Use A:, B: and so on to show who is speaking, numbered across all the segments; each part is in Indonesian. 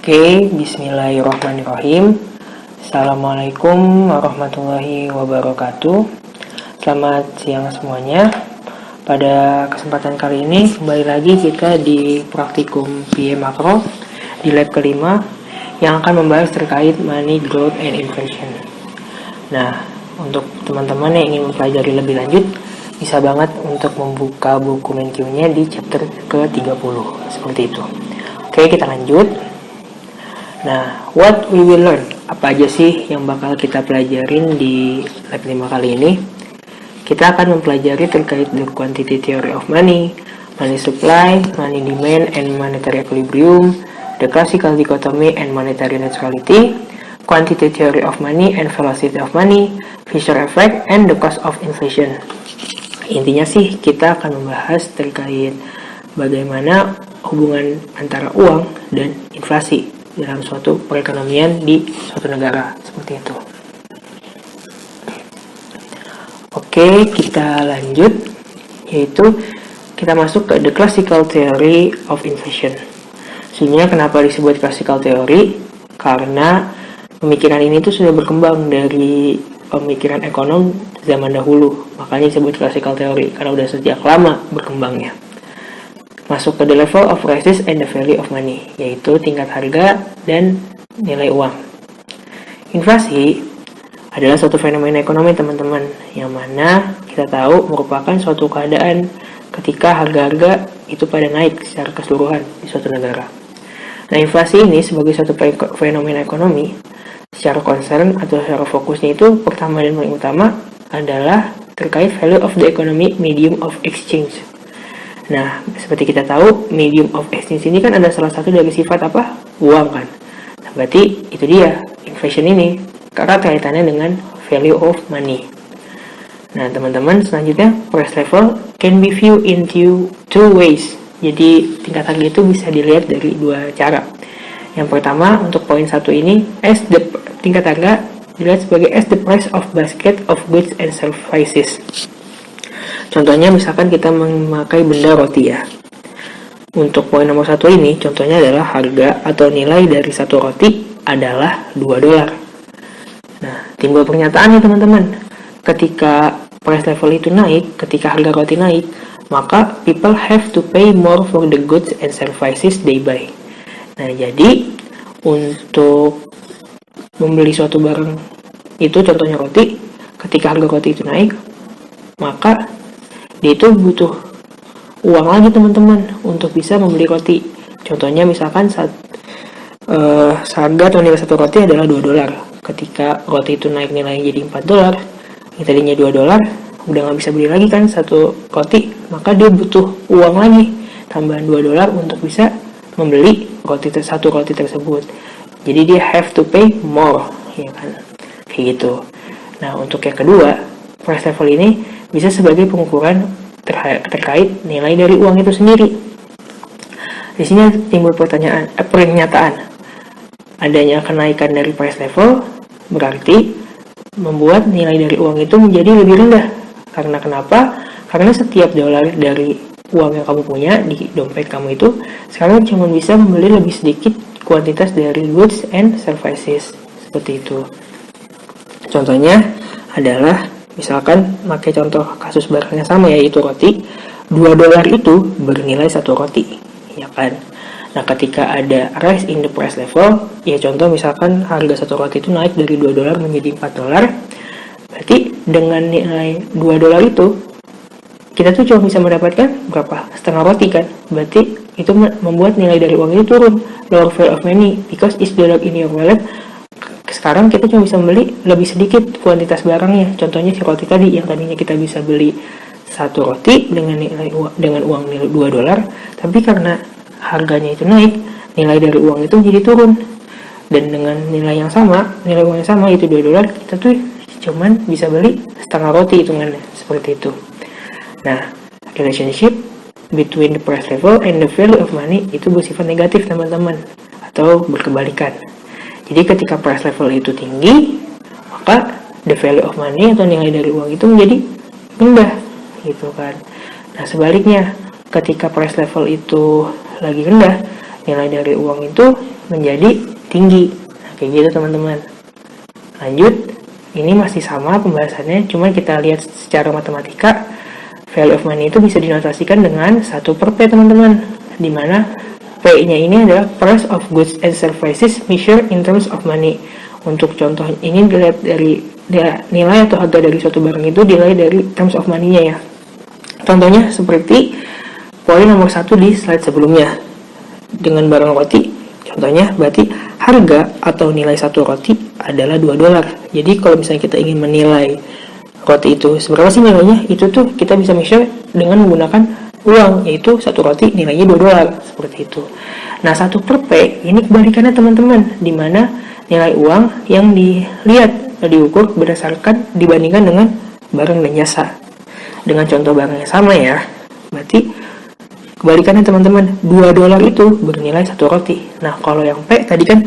A: Oke, bismillahirrahmanirrahim. Assalamualaikum warahmatullahi wabarakatuh. Selamat siang semuanya. Pada kesempatan kali ini kembali lagi kita di praktikum PA Makro di lab kelima yang akan membahas terkait money growth and inflation. Nah, untuk teman-teman yang ingin mempelajari lebih lanjut, bisa banget untuk membuka buku Menq-nya di chapter ke-30 seperti itu. Oke, kita lanjut. Nah, what we will learn? Apa aja sih yang bakal kita pelajarin di lab 5 kali ini? Kita akan mempelajari terkait the quantity theory of money, money supply, money demand and monetary equilibrium, the classical dichotomy and monetary neutrality, quantity theory of money and velocity of money, Fisher effect, and the cost of inflation. Intinya sih kita akan membahas terkait bagaimana hubungan antara uang dan inflasi dalam suatu perekonomian di suatu negara, seperti itu. Oke, kita lanjut, yaitu kita masuk ke the classical theory of inflation. Sebenarnya kenapa disebut classical theory? Karena pemikiran ini tuh sudah berkembang dari pemikiran ekonom zaman dahulu, makanya disebut classical theory karena udah sejak lama berkembangnya. Masuk ke the level of prices and the value of money, yaitu tingkat harga dan nilai uang. Inflasi adalah suatu fenomena ekonomi, teman-teman, yang mana kita tahu merupakan suatu keadaan ketika harga-harga itu pada naik secara keseluruhan di suatu negara. Nah, inflasi ini sebagai suatu fenomena ekonomi, secara concern atau secara fokusnya itu pertama dan paling utama adalah terkait value of the economic medium of exchange. Nah, seperti kita tahu, medium of exchange ini kan ada salah satu dari sifat apa? Uang kan. Nah, berarti itu dia, inflation ini, karena kaitannya dengan value of money. Nah, teman-teman, selanjutnya, price level can be viewed into two ways. Jadi, tingkat harga itu bisa dilihat dari dua cara. Yang pertama, untuk poin 1 ini, tingkat harga dilihat sebagai as the price of basket of goods and services. Contohnya misalkan kita memakai benda roti ya. Untuk poin nomor 1 ini, contohnya adalah harga atau nilai dari satu roti adalah $2. Nah, timbul pernyataan nih teman-teman. Ketika price level itu naik, ketika harga roti naik, maka people have to pay more for the goods and services they buy. Nah, jadi untuk membeli suatu barang itu, contohnya roti, ketika harga roti itu naik, maka dia itu butuh uang lagi teman-teman untuk bisa membeli roti. Contohnya misalkan harga atau nilai satu roti adalah $2. Ketika roti itu naik nilainya jadi $4, yang tadinya $2 udah nggak bisa beli lagi kan satu roti, maka dia butuh uang lagi tambahan $2 untuk bisa membeli satu roti tersebut. Jadi dia have to pay more, ya kan, kayak gitu. Nah, untuk yang kedua, price level ini bisa sebagai pengukuran terkait nilai dari uang itu sendiri. Di sini timbul pernyataan adanya kenaikan dari price level berarti membuat nilai dari uang itu menjadi lebih rendah. Karena kenapa? Karena setiap dolar dari uang yang kamu punya di dompet kamu itu sekarang cuma bisa membeli lebih sedikit kuantitas dari goods and services, seperti itu. Contohnya adalah misalkan pakai contoh kasus barangnya sama, yaitu roti. $2 itu bernilai satu roti, ya kan. Nah, ketika ada rise in the price level, ya contoh misalkan harga satu roti itu naik dari $2 menjadi $4, berarti dengan nilai $2 itu kita tuh cuma bisa mendapatkan berapa? Setengah roti kan. Berarti itu membuat nilai dari uang itu turun, lower value of money, because it's dollar in your wallet. Sekarang kita cuma bisa membeli lebih sedikit kuantitas barangnya. Contohnya si roti tadi, yang tadinya kita bisa beli satu roti dengan uang nilai $2, tapi karena harganya itu naik, nilai dari uang itu menjadi turun. Dan dengan nilai uang yang sama itu $2, kita tuh cuman bisa beli setengah roti hitungannya, seperti itu. Nah, relationship between the price level and the value of money itu bersifat negatif teman-teman, atau berkebalikan. Jadi ketika price level itu tinggi, maka the value of money atau nilai dari uang itu menjadi rendah, gitu kan. Nah, sebaliknya, ketika price level itu lagi rendah, nilai dari uang itu menjadi tinggi. Nah, kayak gitu teman-teman. Lanjut, ini masih sama pembahasannya, cuma kita lihat secara matematika. Value of money itu bisa dinotasikan dengan 1/P teman-teman, dimana P-nya ini adalah price of goods and services measured in terms of money. Untuk contoh ini dilihat dari nilai atau harga dari suatu barang itu dinilai dari terms of money-nya ya. Contohnya seperti poin nomor 1 di slide sebelumnya. Dengan barang roti, contohnya berarti harga atau nilai satu roti adalah $2. Jadi kalau misalnya kita ingin menilai roti itu seberapa sih nilainya, itu tuh kita bisa measure dengan menggunakan uang, yaitu satu roti nilainya $2, seperti itu. Nah, 1/P ini kebalikannya teman-teman, dimana nilai uang yang dilihat diukur berdasarkan dibandingkan dengan barang dan jasa. Dengan contoh barang yang sama ya, berarti kebalikannya teman-teman, $2 itu bernilai satu roti. Nah, kalau yang P tadi kan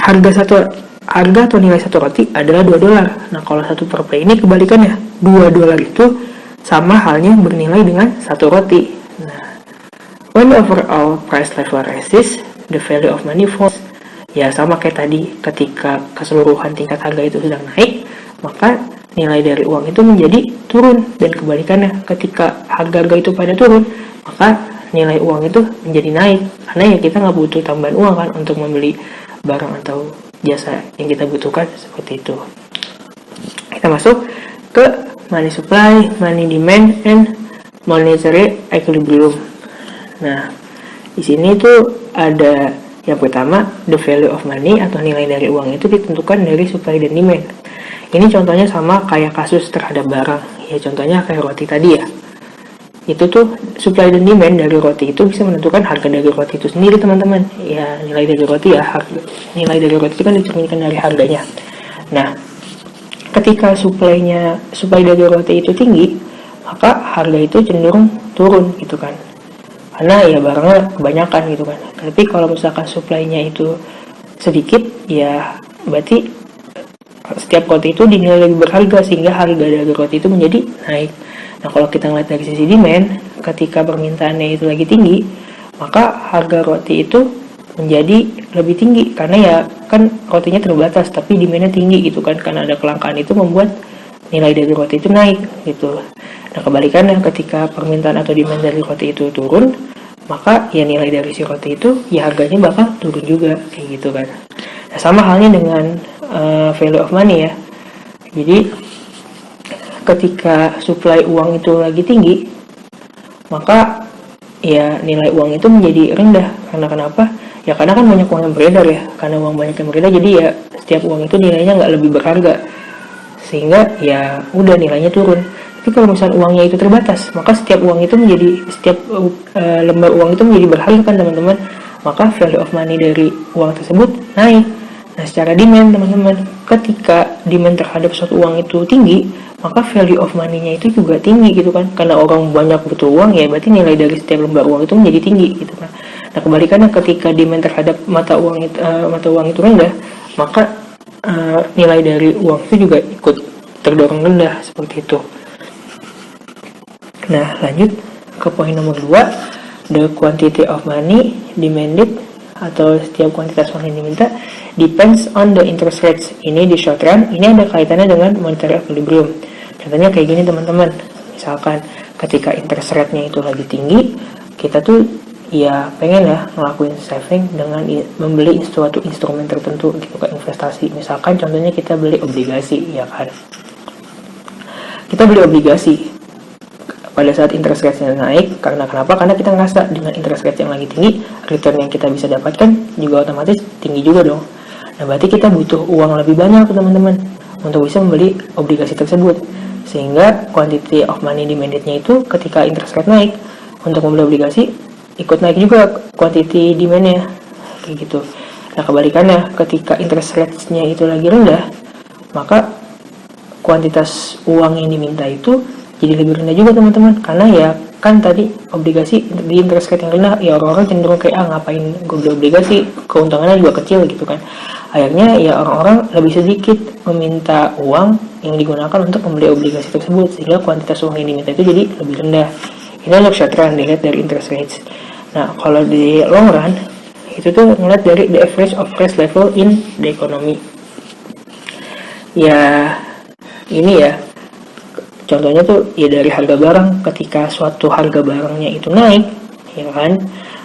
A: harga atau nilai satu roti adalah $2. Nah, kalau 1/P ini kebalikannya, $2 itu sama halnya bernilai dengan satu roti. Nah, when the overall price level rises, the value of money falls. Ya, sama kayak tadi, ketika keseluruhan tingkat harga itu sedang naik, maka nilai dari uang itu menjadi turun. Dan kebalikannya, ketika harga-harga itu pada turun, maka nilai uang itu menjadi naik. Karena ya kita nggak butuh tambahan uang kan untuk membeli barang atau jasa yang kita butuhkan, seperti itu. Kita masuk ke money supply, money demand, and monetary equilibrium. Nah, di sini tuh ada yang pertama, the value of money atau nilai dari uang itu ditentukan dari supply dan demand. Ini contohnya sama kayak kasus terhadap barang. Ya contohnya kayak roti tadi ya. Itu tuh supply dan demand dari roti itu bisa menentukan harga dari roti itu sendiri teman-teman. Ya nilai dari roti ya, nilai dari roti itu kan dicerminkan dari harganya. Nah, ketika supply dari roti itu tinggi, maka harga itu cenderung turun gitu kan. Karena ya barangnya kebanyakan gitu kan. Tapi kalau misalkan supply-nya itu sedikit, ya berarti setiap roti itu dinilai lebih berharga sehingga harga dari roti itu menjadi naik. Nah, kalau kita ngeliat dari sisi demand, ketika permintaannya itu lagi tinggi, maka harga roti itu menjadi lebih tinggi karena ya kan rotinya terbatas tapi demandnya tinggi gitu kan, karena ada kelangkaan itu membuat nilai dari roti itu naik gitu. Nah, kebalikannya ketika permintaan atau demand dari roti itu turun, maka ya nilai dari si roti itu ya harganya bakal turun juga kayak gitu kan. Nah, sama halnya dengan value of money ya. Jadi ketika supply uang itu lagi tinggi, maka ya nilai uang itu menjadi rendah. Karena kenapa? Ya karena kan banyak uang yang beredar ya. Karena uang banyak yang beredar, jadi ya setiap uang itu nilainya nggak lebih berharga. Sehingga ya udah nilainya turun. Tapi kalau misalnya uangnya itu terbatas, maka setiap lembar uang itu menjadi berharga kan teman-teman. Maka value of money dari uang tersebut naik. Nah, secara demand teman-teman, ketika demand terhadap suatu uang itu tinggi, maka value of money-nya itu juga tinggi gitu kan. Karena orang banyak butuh uang, ya berarti nilai dari setiap lembar uang itu menjadi tinggi gitu kan. Nah, kebalikannya ketika demand terhadap mata uang itu rendah, maka nilai dari uang itu juga ikut terdorong rendah seperti itu. Nah, lanjut ke poin nomor 2, the quantity of money demanded atau setiap kuantitas uang yang diminta depends on the interest rates. Ini di short run, ini ada kaitannya dengan monetary equilibrium. Contohnya kayak gini teman-teman, misalkan ketika interest rate-nya itu lagi tinggi, kita tuh ya pengen ya ngelakuin saving dengan membeli suatu instrumen tertentu gitu, kayak investasi. Misalkan contohnya kita beli obligasi ya kan. Kita beli obligasi pada saat interest rate-nya naik. Karena kenapa? Karena kita ngerasa dengan interest rate yang lagi tinggi, return yang kita bisa dapatkan juga otomatis tinggi juga dong. Nah, berarti kita butuh uang lebih banyak teman-teman untuk bisa membeli obligasi tersebut. Sehingga quantity of money demanded-nya itu ketika interest rate naik, untuk membeli obligasi ikut naik juga quantity demand-nya kayak gitu. Nah, kebalikannya ketika interest rate-nya itu lagi rendah, maka kuantitas uang yang diminta itu jadi lebih rendah juga teman-teman. Karena ya kan tadi obligasi di interest rate yang rendah, ya orang-orang cenderung kayak ngapain gue beli obligasi, keuntungannya juga kecil gitu kan. Akhirnya ya orang-orang lebih sedikit meminta uang yang digunakan untuk membeli obligasi tersebut, sehingga kuantitas uang yang diminta itu jadi lebih rendah. Ini untuk short run dilihat dari interest rates. Nah, kalau di long run itu tuh ngeliat dari the average of price level in the economy. Ya ini ya contohnya tuh ya dari harga barang. Ketika suatu harga barangnya itu naik, ya kan,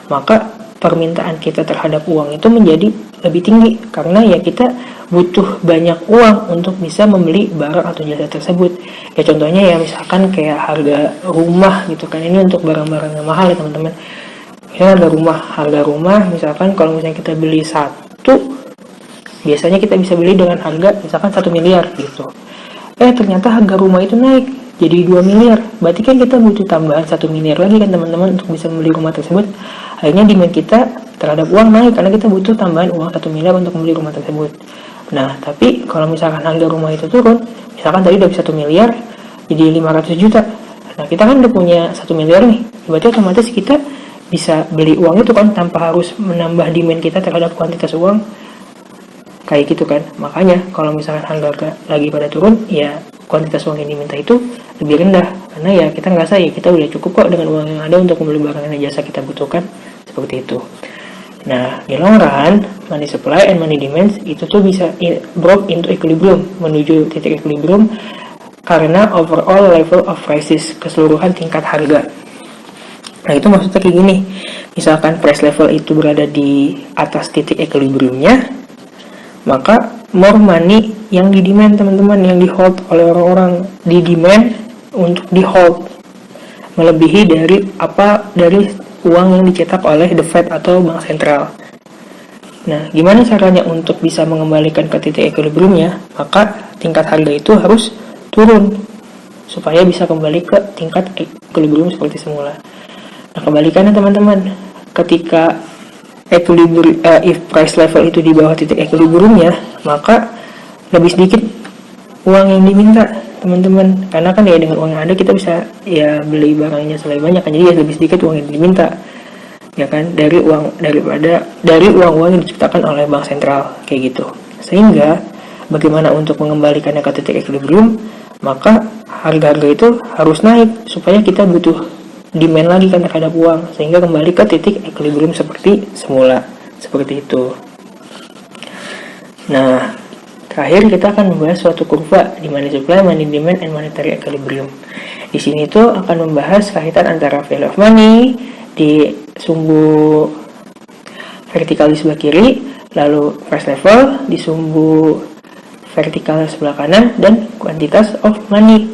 A: maka permintaan kita terhadap uang itu menjadi lebih tinggi karena ya kita butuh banyak uang untuk bisa membeli barang atau jasa tersebut. Ya contohnya ya misalkan kayak harga rumah gitu kan, ini untuk barang-barang yang mahal ya teman-teman. Ya harga rumah misalkan kalau misalnya kita beli satu, biasanya kita bisa beli dengan harga misalkan 1 miliar gitu. Ternyata harga rumah itu naik jadi 2 miliar. Berarti kan kita butuh tambahan 1 miliar lagi kan teman-teman untuk bisa membeli rumah tersebut. Akhirnya demand kita terhadap uang naik karena kita butuh tambahan uang 1 miliar untuk membeli rumah tersebut. Nah, tapi kalau misalkan harga rumah itu turun, misalkan tadi udah 1 miliar jadi 500 juta. Nah, kita kan udah punya 1 miliar nih. Berarti otomatis kita bisa beli uang itu kan tanpa harus menambah demand kita terhadap kuantitas uang. Kayak gitu kan. Makanya kalau misalkan harga lagi pada turun, ya kuantitas uang yang diminta itu lebih rendah. Karena ya kita ngerasa ya kita udah cukup kok dengan uang yang ada untuk membeli barang dan jasa kita butuhkan. Seperti itu. Nah, di long run, money supply and money demand itu tuh bisa brought into equilibrium, menuju titik equilibrium karena overall level of prices, keseluruhan tingkat harga. Nah, itu maksudnya kayak gini. Misalkan price level itu berada di atas titik equilibriumnya, maka more money yang di demand teman-teman, yang di hold oleh orang-orang, di demand untuk di hold melebihi dari uang yang dicetak oleh the Fed atau bank sentral. Nah, gimana caranya untuk bisa mengembalikan ke titik equilibriumnya? Maka tingkat harga itu harus turun supaya bisa kembali ke tingkat equilibrium seperti semula. Nah, kebalikannya teman-teman, ketika if price level itu di bawah titik equilibriumnya, maka lebih sedikit uang yang diminta teman-teman, karena kan ya dengan uang yang ada kita bisa ya beli barangnya lebih banyak kan, jadi ya lebih sedikit uang yang diminta ya kan dari uang-uang yang diciptakan oleh bank sentral kayak gitu. Sehingga bagaimana untuk mengembalikannya ke titik equilibrium, maka harga-harga itu harus naik supaya kita butuh demand lagi kan terhadap uang, sehingga kembali ke titik equilibrium seperti semula, seperti itu. Nah, terakhir kita akan membahas suatu kurva di money supply, money demand, and monetary equilibrium. Di sini tuh akan membahas kaitan antara value of money di sumbu vertikal di sebelah kiri, lalu price level di sumbu vertikal sebelah kanan, dan kuantitas of money.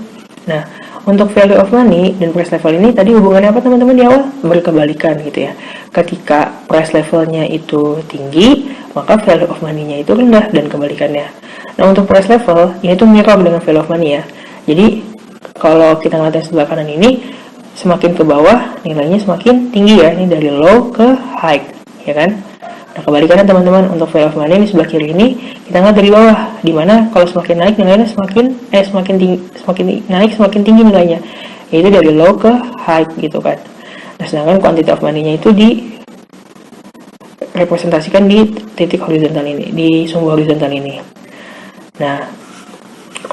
A: Nah, untuk value of money dan price level ini tadi hubungannya apa teman-teman di awal? Berkebalikan gitu ya. Ketika price levelnya itu tinggi, maka value of money-nya itu rendah dan kebalikannya. Nah, untuk price level ini tuh mirror dengan value of money ya. Jadi kalau kita ngeliat yang sebelah kanan ini, semakin ke bawah nilainya semakin tinggi ya. Ini dari low ke high, ya kan? Nah, kebalikannya teman-teman, untuk value of money di sebelah kiri ini kita ngeliat dari bawah, dimana kalau semakin naik nilainya semakin tinggi nilainya, yaitu dari low ke high gitu kan. Nah, sedangkan quantity of money-nya itu direpresentasikan di titik horizontal ini, di sumbu horizontal ini. Nah,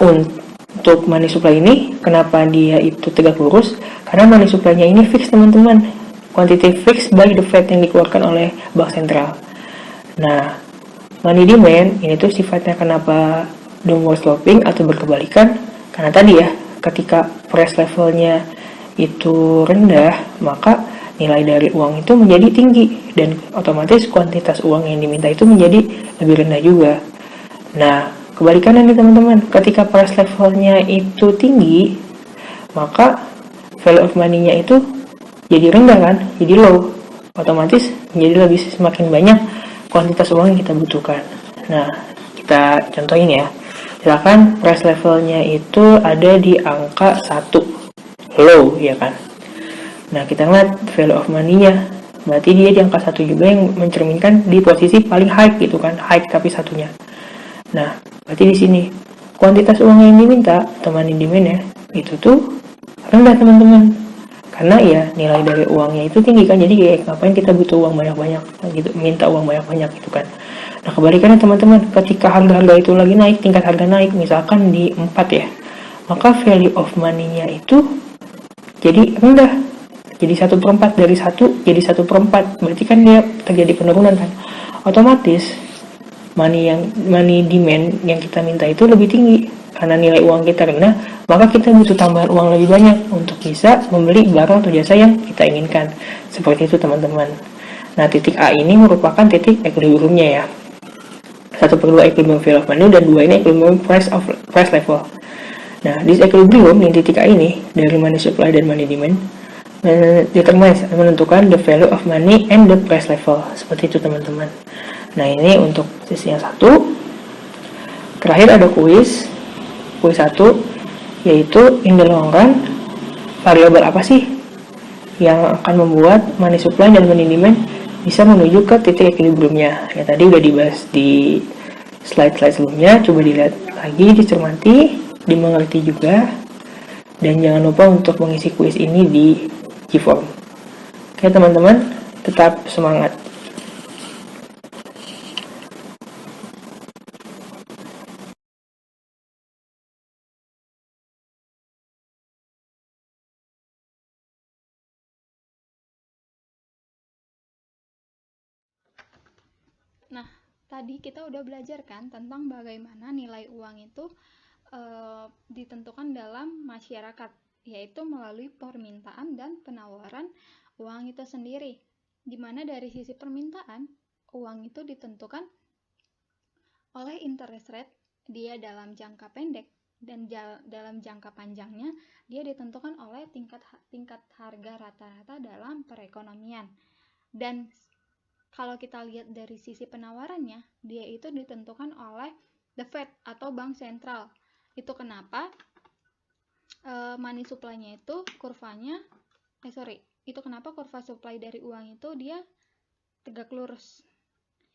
A: untuk money supply ini, kenapa dia itu tegak lurus? Karena money supply-nya ini fix teman-teman, quantity fixed by the Fed yang dikeluarkan oleh bank sentral. Nah, money demand ini tuh sifatnya kenapa downward sloping atau berkebalikan? Karena tadi ya, ketika price levelnya itu rendah, maka nilai dari uang itu menjadi tinggi dan otomatis kuantitas uang yang diminta itu menjadi lebih rendah juga. Nah, kebalikannya nih teman-teman, ketika price levelnya itu tinggi, maka value of money-nya itu jadi rendah kan, jadi low, otomatis menjadi semakin banyak kuantitas uang yang kita butuhkan. Nah, kita contohin ya. Misalkan price levelnya itu ada di angka 1, low ya kan. Nah, kita lihat value of money-nya, berarti dia di angka 1 juga yang mencerminkan di posisi paling high gitu kan, high tapi satunya. Nah, berarti di sini kuantitas uang yang diminta teman demand ya, itu tuh rendah teman-teman. Karena ya nilai dari uangnya itu tinggi kan, jadi kayak ngapain kita butuh uang banyak-banyak gitu, minta uang banyak-banyak gitu kan. Nah, kebalikannya teman-teman, ketika harga-harga itu lagi naik, tingkat harga naik misalkan di 4 ya, maka value of money-nya itu jadi rendah. jadi 1/4, dari 1 jadi 1/4, berarti kan dia terjadi penurunan kan. Otomatis money demand yang kita minta itu lebih tinggi. Karena nilai uang kita rendah, maka kita butuh tambahan uang lebih banyak untuk bisa membeli barang atau jasa yang kita inginkan. Seperti itu teman-teman. Nah, titik A ini merupakan titik equilibriumnya ya. 1/2 equilibrium value of money, dan 2 ini equilibrium price level. Nah, disequilibrium yang titik A ini dari money supply dan money demand determines, menentukan the value of money and the price level. Seperti itu teman-teman. Nah, ini untuk sesi yang satu. Terakhir ada kuis 1, yaitu in the long run, variabel apa sih yang akan membuat money supply dan money demand bisa menuju ke titik equilibriumnya. Ya, tadi udah dibahas di slide-slide sebelumnya, coba dilihat lagi, dicermati, dimengerti juga, dan jangan lupa untuk mengisi kuis ini di G-Form. Oke teman-teman, tetap semangat.
B: Nah, tadi kita udah belajar kan tentang bagaimana nilai uang itu ditentukan dalam masyarakat, yaitu melalui permintaan dan penawaran uang itu sendiri. Dimana dari sisi permintaan, uang itu ditentukan oleh interest rate dia dalam jangka pendek, dan dalam jangka panjangnya dia ditentukan oleh tingkat harga rata-rata dalam perekonomian. Dan kalau kita lihat dari sisi penawarannya, dia itu ditentukan oleh the Fed atau bank sentral. Itu kenapa money supply-nya itu kurvanya itu kenapa kurva supply dari uang itu dia tegak lurus.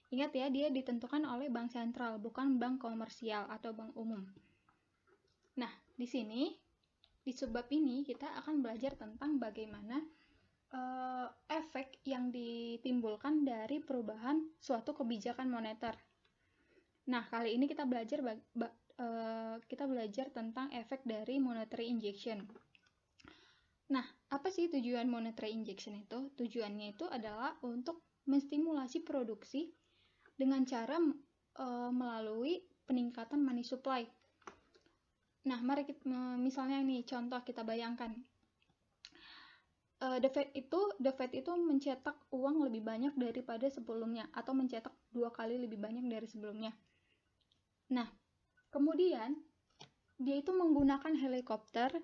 B: Ingat ya, dia ditentukan oleh bank sentral, bukan bank komersial atau bank umum. Nah, di sini di subbab ini kita akan belajar tentang bagaimana efek yang ditimbulkan dari perubahan suatu kebijakan moneter. Nah, kali ini kita belajar tentang efek dari monetary injection. Nah, apa sih tujuan monetary injection itu? Tujuannya itu adalah untuk menstimulasi produksi dengan cara melalui peningkatan money supply. Nah, mari misalnya nih contoh kita bayangkan. The Fed itu mencetak uang lebih banyak daripada sebelumnya, atau mencetak 2 kali lebih banyak dari sebelumnya. Nah, kemudian dia itu menggunakan helikopter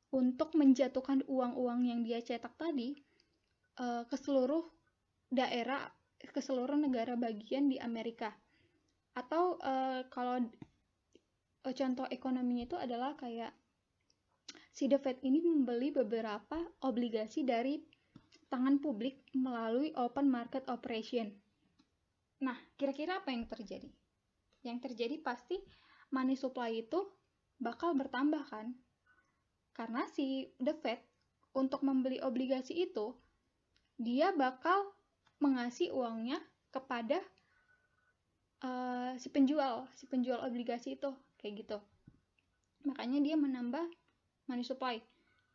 B: untuk menjatuhkan uang-uang yang dia cetak tadi ke seluruh daerah, ke seluruh negara bagian di Amerika. Atau kalau contoh ekonominya itu adalah kayak si The Fed ini membeli beberapa obligasi dari tangan publik melalui open market operation. Nah, kira-kira apa yang terjadi? Yang terjadi pasti money supply itu bakal bertambah kan? Karena si The Fed untuk membeli obligasi itu, dia bakal mengasih uangnya kepada si penjual obligasi itu, kayak gitu. Makanya dia menambah money supply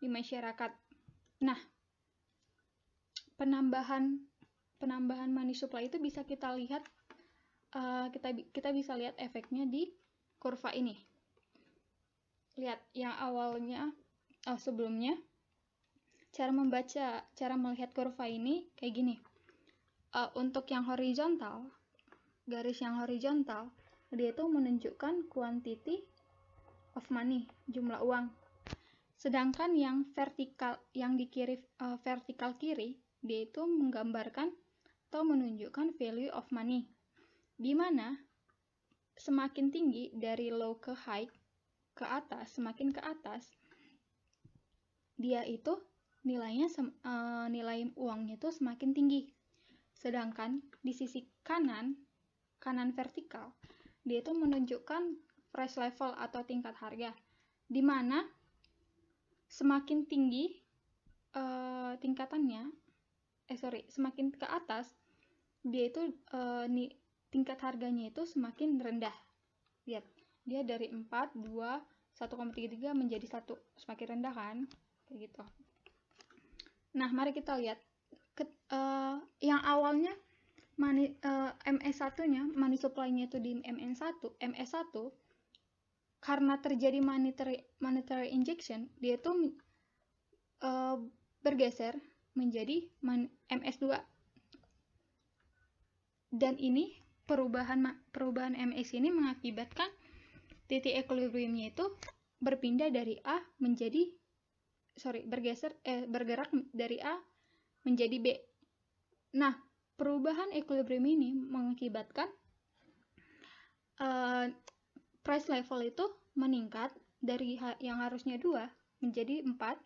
B: di masyarakat. Nah, penambahan money supply itu bisa kita lihat, kita bisa lihat efeknya di kurva ini. Lihat yang awalnya, sebelumnya, cara melihat kurva ini kayak gini. Untuk yang horizontal, garis yang horizontal, dia itu menunjukkan quantity of money, jumlah uang. Sedangkan yang vertikal, yang di kiri, vertikal kiri, dia itu menggambarkan atau menunjukkan value of money, di mana semakin tinggi dari low ke high, ke atas, semakin ke atas, dia itu nilainya nilai uangnya itu semakin tinggi. Sedangkan di sisi kanan vertikal, dia itu menunjukkan price level atau tingkat harga, di mana semakin tinggi tingkatannya, semakin ke atas, dia itu tingkat harganya itu semakin rendah. Lihat, dia dari 4, 2, 1,33 menjadi 1, semakin rendah kan? Kayak gitu. Nah, mari kita lihat yang awalnya MS1-nya, money supply-nya itu di MS1, karena terjadi monetary injection, dia itu bergeser menjadi MS2. Dan ini perubahan MS ini mengakibatkan titik equilibriumnya itu berpindah dari A menjadi bergerak dari A menjadi B. Nah, perubahan equilibrium ini mengakibatkan price level itu meningkat dari yang harusnya 2 menjadi 4,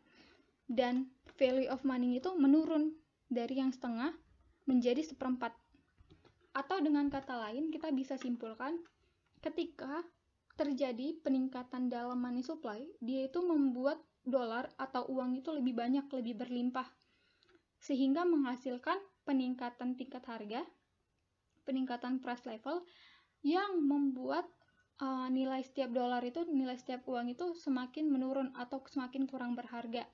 B: dan value of money itu menurun dari yang setengah menjadi 1/4. Atau dengan kata lain, kita bisa simpulkan ketika terjadi peningkatan dalam money supply, dia itu membuat dolar atau uang itu lebih banyak, lebih berlimpah, sehingga menghasilkan peningkatan tingkat harga, peningkatan price level, yang membuat nilai setiap dolar itu, nilai setiap uang itu semakin menurun atau semakin kurang berharga.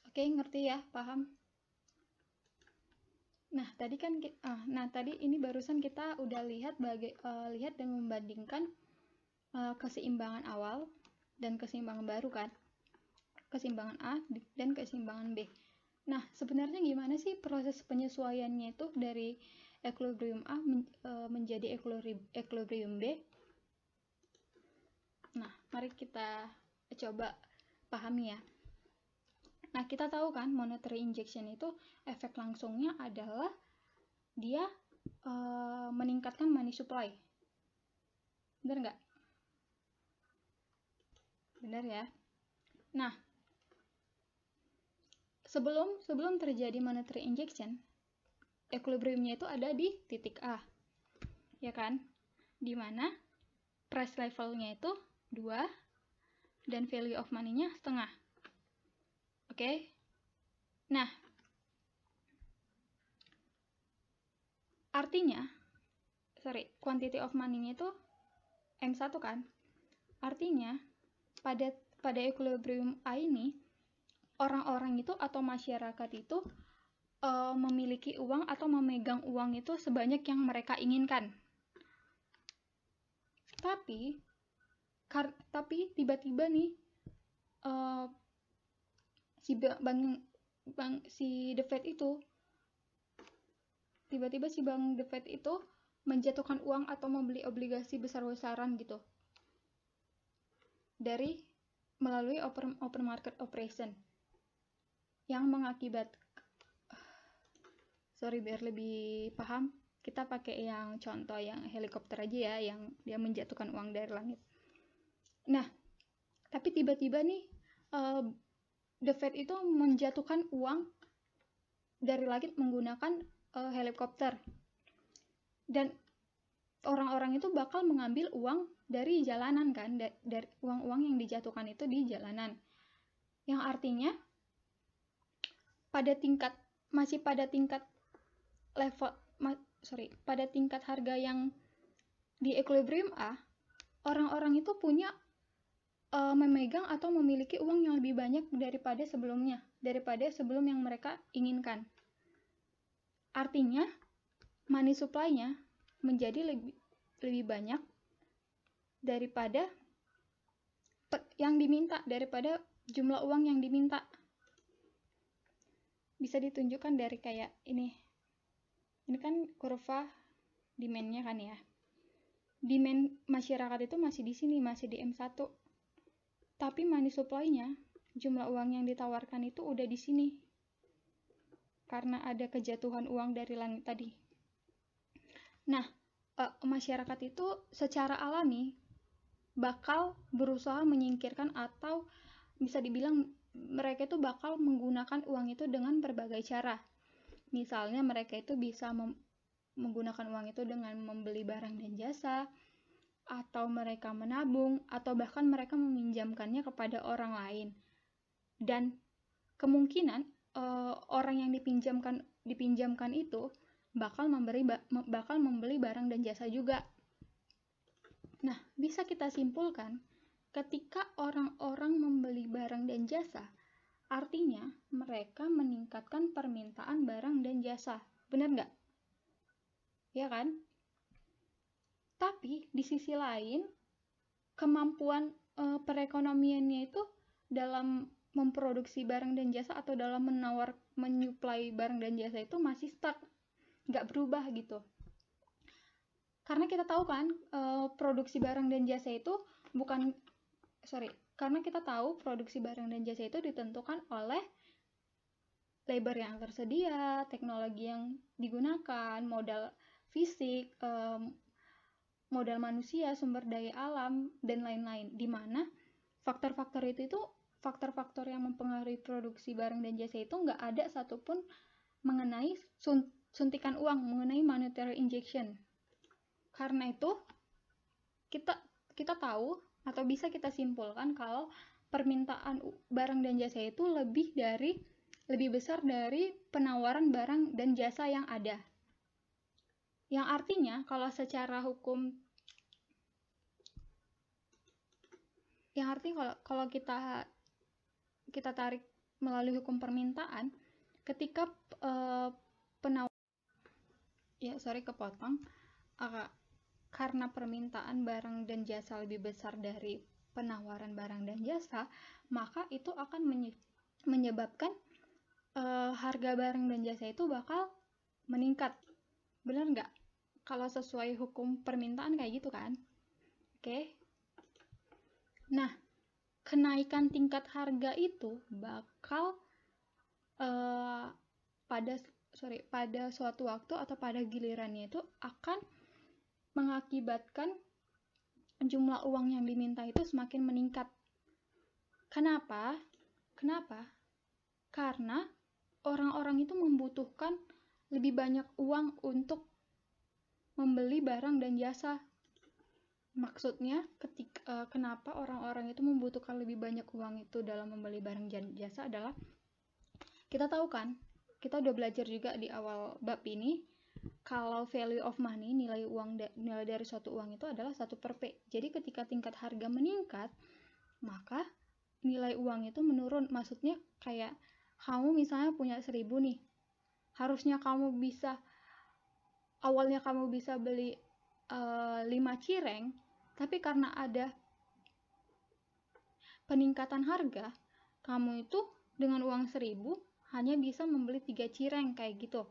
B: Oke, ngerti ya? Paham? Nah, tadi ini barusan kita udah lihat dan membandingkan keseimbangan awal dan keseimbangan baru kan? Keseimbangan A dan keseimbangan B. Nah, sebenarnya gimana sih proses penyesuaiannya itu dari equilibrium A menjadi equilibrium B? Nah, mari kita coba pahami ya. Nah, kita tahu kan monetary injection itu efek langsungnya adalah dia meningkatkan money supply. Benar nggak? Benar ya. Nah, sebelum terjadi monetary injection, equilibriumnya itu ada di titik A, ya kan? Dimana price levelnya itu 2 dan value of money-nya setengah. Oke? Nah, artinya, quantity of money-nya itu M1 kan? Artinya, pada equilibrium A ini, orang-orang itu atau masyarakat itu memiliki uang atau memegang uang itu sebanyak yang mereka inginkan. Tapi tiba-tiba nih si The Fed itu menjatuhkan uang atau membeli obligasi besar-besaran gitu melalui open market operation yang biar lebih paham, kita pakai yang contoh yang helikopter aja ya, yang dia menjatuhkan uang dari langit. Nah, tapi tiba-tiba nih The Fed itu menjatuhkan uang dari langit menggunakan helikopter, dan orang-orang itu bakal mengambil uang dari jalanan kan, dari uang-uang yang dijatuhkan itu di jalanan, yang artinya pada tingkat harga yang di equilibrium A, orang-orang itu punya memegang atau memiliki uang yang lebih banyak daripada sebelum yang mereka inginkan. Artinya money supply-nya menjadi lebih banyak daripada yang diminta, daripada jumlah uang yang diminta. Bisa ditunjukkan dari kayak ini kan kurva demand-nya kan ya. Demand masyarakat itu masih di sini, masih di M1. Tapi money supply-nya, jumlah uang yang ditawarkan itu udah di sini. Karena ada kejatuhan uang dari langit tadi. Nah, masyarakat itu secara alami bakal berusaha menyingkirkan, atau bisa dibilang mereka itu bakal menggunakan uang itu dengan berbagai cara. Misalnya mereka itu bisa menggunakan uang itu dengan membeli barang dan jasa, atau mereka menabung, atau bahkan mereka meminjamkannya kepada orang lain. Dan kemungkinan orang yang dipinjamkan itu bakal membeli barang dan jasa juga. Nah, bisa kita simpulkan, ketika orang-orang membeli barang dan jasa, Artinya, mereka meningkatkan permintaan barang dan jasa. Benar nggak? Ya kan? Tapi di sisi lain, kemampuan perekonomiannya itu dalam memproduksi barang dan jasa atau dalam menyuplai barang dan jasa itu masih stuck, nggak berubah gitu. Karena kita tahu kan, produksi barang dan jasa itu karena kita tahu produksi barang dan jasa itu ditentukan oleh labor yang tersedia, teknologi yang digunakan, modal fisik, modal manusia, sumber daya alam, dan lain-lain. Di mana faktor-faktor itu faktor-faktor yang mempengaruhi produksi barang dan jasa itu nggak ada satupun mengenai suntikan uang, mengenai monetary injection. Karena itu kita tahu atau bisa kita simpulkan kalau permintaan barang dan jasa itu lebih besar dari penawaran barang dan jasa yang ada. Yang artinya kalau secara hukum, kalau kita tarik melalui hukum permintaan, ketika karena permintaan barang dan jasa lebih besar dari penawaran barang dan jasa, maka itu akan menyebabkan harga barang dan jasa itu bakal meningkat. Benar nggak? Kalau sesuai hukum permintaan kayak gitu kan? Oke. Nah, kenaikan tingkat harga itu bakal pada suatu waktu atau pada gilirannya itu akan mengakibatkan jumlah uang yang diminta itu semakin meningkat. Kenapa? Karena orang-orang itu membutuhkan lebih banyak uang untuk membeli barang dan jasa. Maksudnya, kenapa orang-orang itu membutuhkan lebih banyak uang itu dalam membeli barang dan jasa adalah, kita tahu kan, kita udah belajar juga di awal bab ini, kalau value of money, nilai dari suatu uang itu adalah 1/P. Jadi ketika tingkat harga meningkat, maka nilai uang itu menurun. Maksudnya kayak kamu misalnya punya 1.000 nih, harusnya awalnya kamu bisa beli 5 cireng, tapi karena ada peningkatan harga, kamu itu dengan uang 1.000 hanya bisa membeli 3 cireng kayak gitu.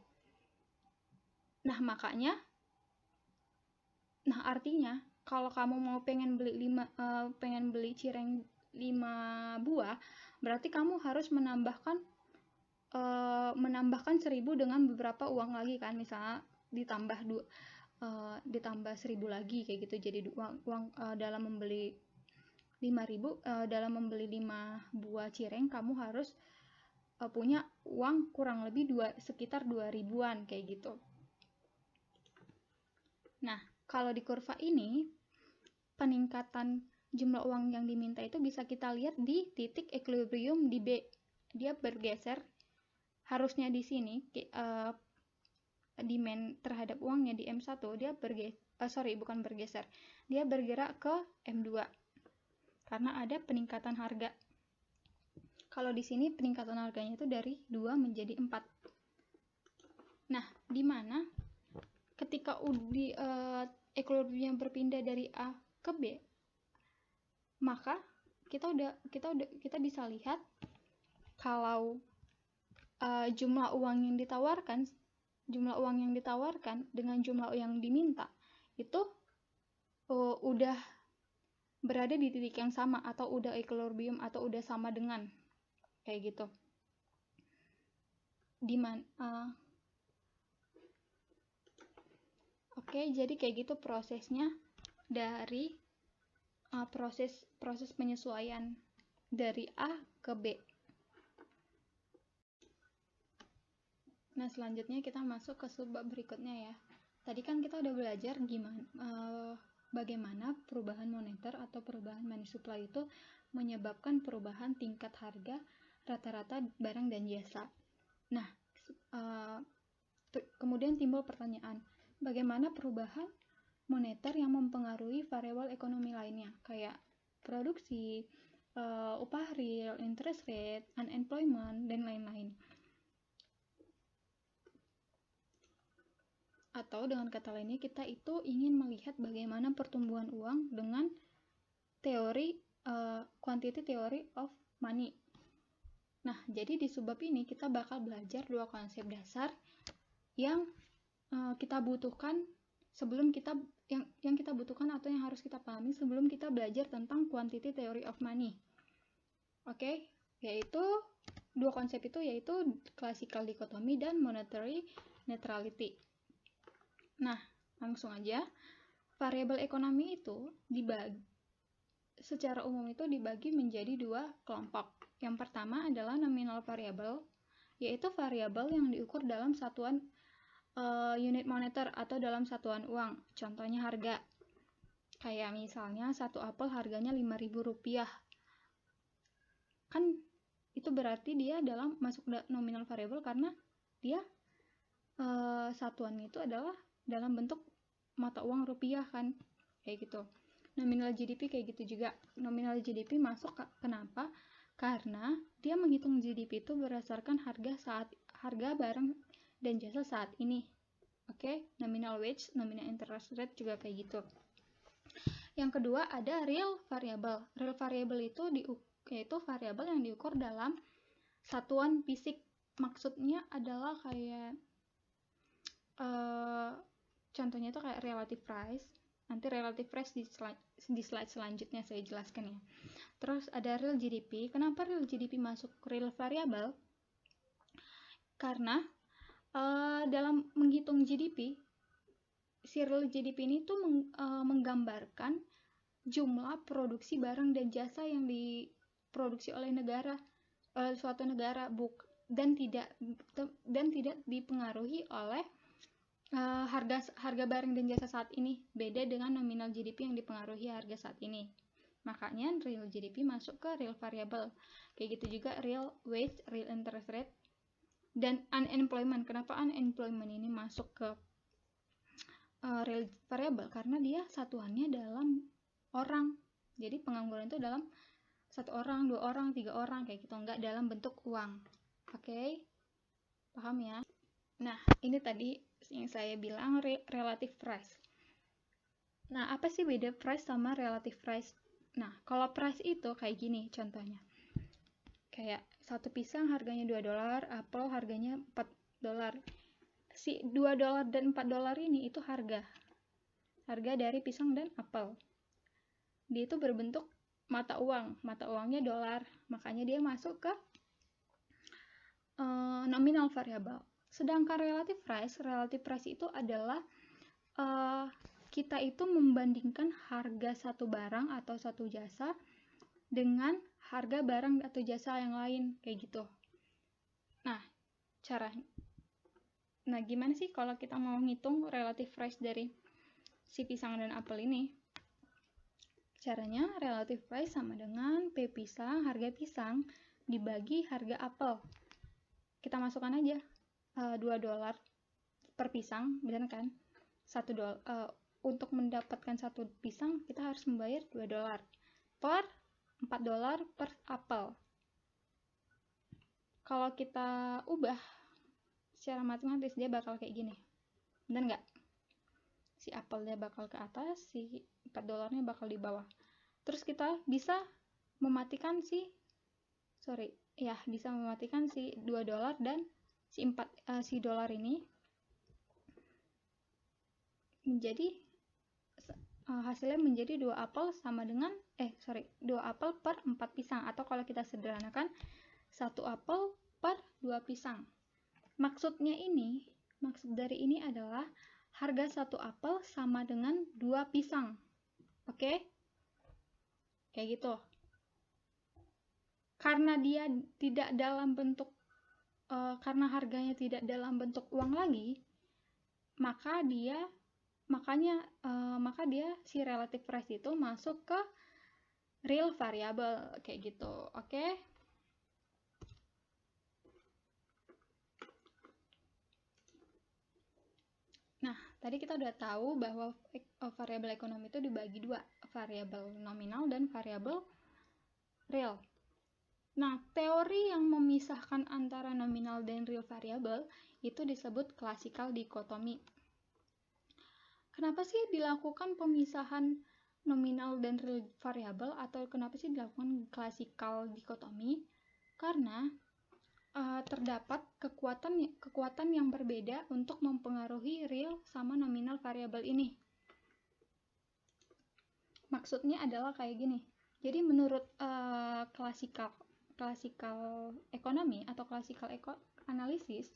B: Artinya kalau kamu mau pengen beli cireng 5 buah, berarti kamu harus menambahkan 1.000 dengan beberapa uang lagi kan, misalnya ditambah 1.000 lagi kayak gitu. Jadi uang dalam membeli 5.000, dalam membeli 5 buah cireng kamu harus punya uang kurang lebih sekitar 2.000-an kayak gitu. Nah, kalau di kurva ini, peningkatan jumlah uang yang diminta itu bisa kita lihat di titik equilibrium di B. Dia bergeser, harusnya di sini demand terhadap uangnya di M1, dia dia bergerak ke M2 karena ada peningkatan harga. Kalau di sini peningkatan harganya itu dari 2 menjadi 4. Nah, di mana ketika di equilibrium yang berpindah dari A ke B, maka kita bisa lihat kalau jumlah uang yang ditawarkan dengan jumlah yang diminta itu udah berada di titik yang sama, atau udah equilibrium, atau udah sama dengan kayak gitu. Oke, jadi kayak gitu prosesnya dari proses penyesuaian dari A ke B. Nah, selanjutnya kita masuk ke subbab berikutnya ya. Tadi kan kita udah belajar bagaimana perubahan moneter atau perubahan money supply itu menyebabkan perubahan tingkat harga rata-rata barang dan jasa. Nah, kemudian timbul pertanyaan, bagaimana perubahan moneter yang mempengaruhi variabel ekonomi lainnya, kayak produksi, upah real, interest rate, unemployment, dan lain-lain. Atau dengan kata lainnya, kita itu ingin melihat bagaimana pertumbuhan uang dengan teori quantity theory of money. Nah, jadi di subbab ini kita bakal belajar dua konsep dasar yang kita butuhkan sebelum kita yang kita butuhkan atau yang harus kita pahami sebelum kita belajar tentang quantity theory of money. Oke, yaitu dua konsep itu yaitu classical dichotomy dan monetary neutrality. Nah, langsung aja. Variabel ekonomi itu secara umum itu dibagi menjadi dua kelompok. Yang pertama adalah nominal variable, yaitu variabel yang diukur dalam satuan unit moneter atau dalam satuan uang. Contohnya harga. Kayak misalnya satu apel harganya Rp5.000. Kan itu berarti dia masuk nominal variable karena dia satuannya itu adalah dalam bentuk mata uang rupiah kan. Kayak gitu. Nominal GDP kayak gitu juga. Nominal GDP masuk kenapa? Karena dia menghitung GDP itu berdasarkan harga barang dan jasa saat ini. Oke, nominal wage, nominal interest rate juga kayak gitu. Yang kedua ada real variable. Real variable itu yaitu variabel yang diukur dalam satuan fisik. Maksudnya adalah kayak contohnya itu kayak relative price. Nanti relative price di slide selanjutnya saya jelaskan ya. Terus ada real GDP. Kenapa real GDP masuk real variable? Karena dalam menghitung GDP, si real GDP ini tuh menggambarkan jumlah produksi barang dan jasa yang diproduksi oleh suatu negara, dan tidak dipengaruhi oleh harga barang dan jasa saat ini. Beda dengan nominal GDP yang dipengaruhi harga saat ini. Makanya real GDP masuk ke real variable. Kayak gitu juga real wage, real interest rate, dan unemployment. Kenapa unemployment ini masuk ke real variable? Karena dia satuannya dalam orang. Jadi pengangguran itu dalam 1 orang, 2 orang, 3 orang kayak gitu, enggak dalam bentuk uang. Oke? Paham ya? Nah, ini tadi yang saya bilang relative price. Nah, apa sih beda price sama relative price? Nah, kalau price itu kayak gini contohnya. Kayak satu pisang harganya $2, apel harganya $4. Si $2 dan $4 ini itu harga dari pisang dan apel. Dia itu berbentuk mata uangnya dolar, makanya dia masuk ke nominal variable. Sedangkan relative price itu adalah kita itu membandingkan harga satu barang atau satu jasa dengan harga barang atau jasa yang lain kayak gitu. Nah, gimana sih kalau kita mau ngitung relative price dari si pisang dan apel ini? Caranya relative price sama dengan P pisang, harga pisang dibagi harga apel. Kita masukkan aja $2 per pisang, benar kan? Untuk mendapatkan satu pisang kita harus membayar $2 per $4 per apel. Kalau kita ubah secara matematis dia bakal kayak gini, benar nggak? Si apelnya bakal ke atas, si $4-nya bakal di bawah. Terus kita bisa mematikan si $2 dan si dolar ini menjadi hasilnya menjadi 2 apel sama dengan 2 apel per 4 pisang, atau kalau kita sederhanakan 1 apel per 2 pisang. Maksud dari ini adalah harga 1 apel sama dengan 2 pisang. Oke? Kayak gitu. Karena dia tidak dalam bentuk karena harganya tidak dalam bentuk uang lagi, maka dia si relative price itu masuk ke real variable kayak gitu. Oke? Nah, tadi kita udah tahu bahwa variabel ekonomi itu dibagi dua, variabel nominal dan variabel real. Nah, teori yang memisahkan antara nominal dan real variable itu disebut classical dichotomy. Kenapa sih dilakukan pemisahan nominal dan real variable, atau kenapa sih dilakukan classical dichotomy? Karena terdapat kekuatan yang berbeda untuk mempengaruhi real sama nominal variabel ini. Maksudnya adalah kayak gini. Jadi menurut classical economy atau classical analysis,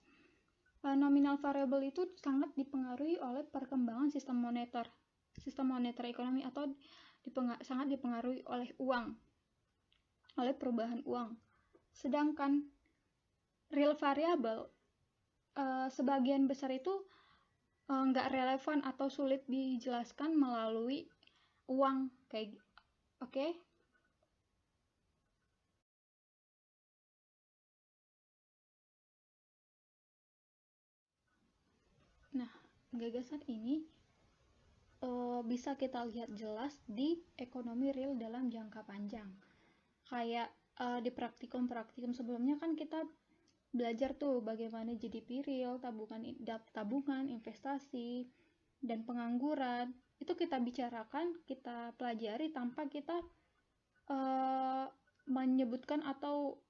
B: nominal variable itu sangat dipengaruhi oleh perkembangan sistem moneter ekonomi, atau sangat dipengaruhi oleh uang, oleh perubahan uang. Sedangkan real variable sebagian besar itu nggak relevan atau sulit dijelaskan melalui uang kayak oke. Nah, gagasan ini bisa kita lihat jelas di ekonomi real dalam jangka panjang. Kayak di praktikum sebelumnya kan kita belajar tuh bagaimana GDP real, tabungan, investasi, dan pengangguran. Itu kita bicarakan, kita pelajari tanpa kita menyebutkan atau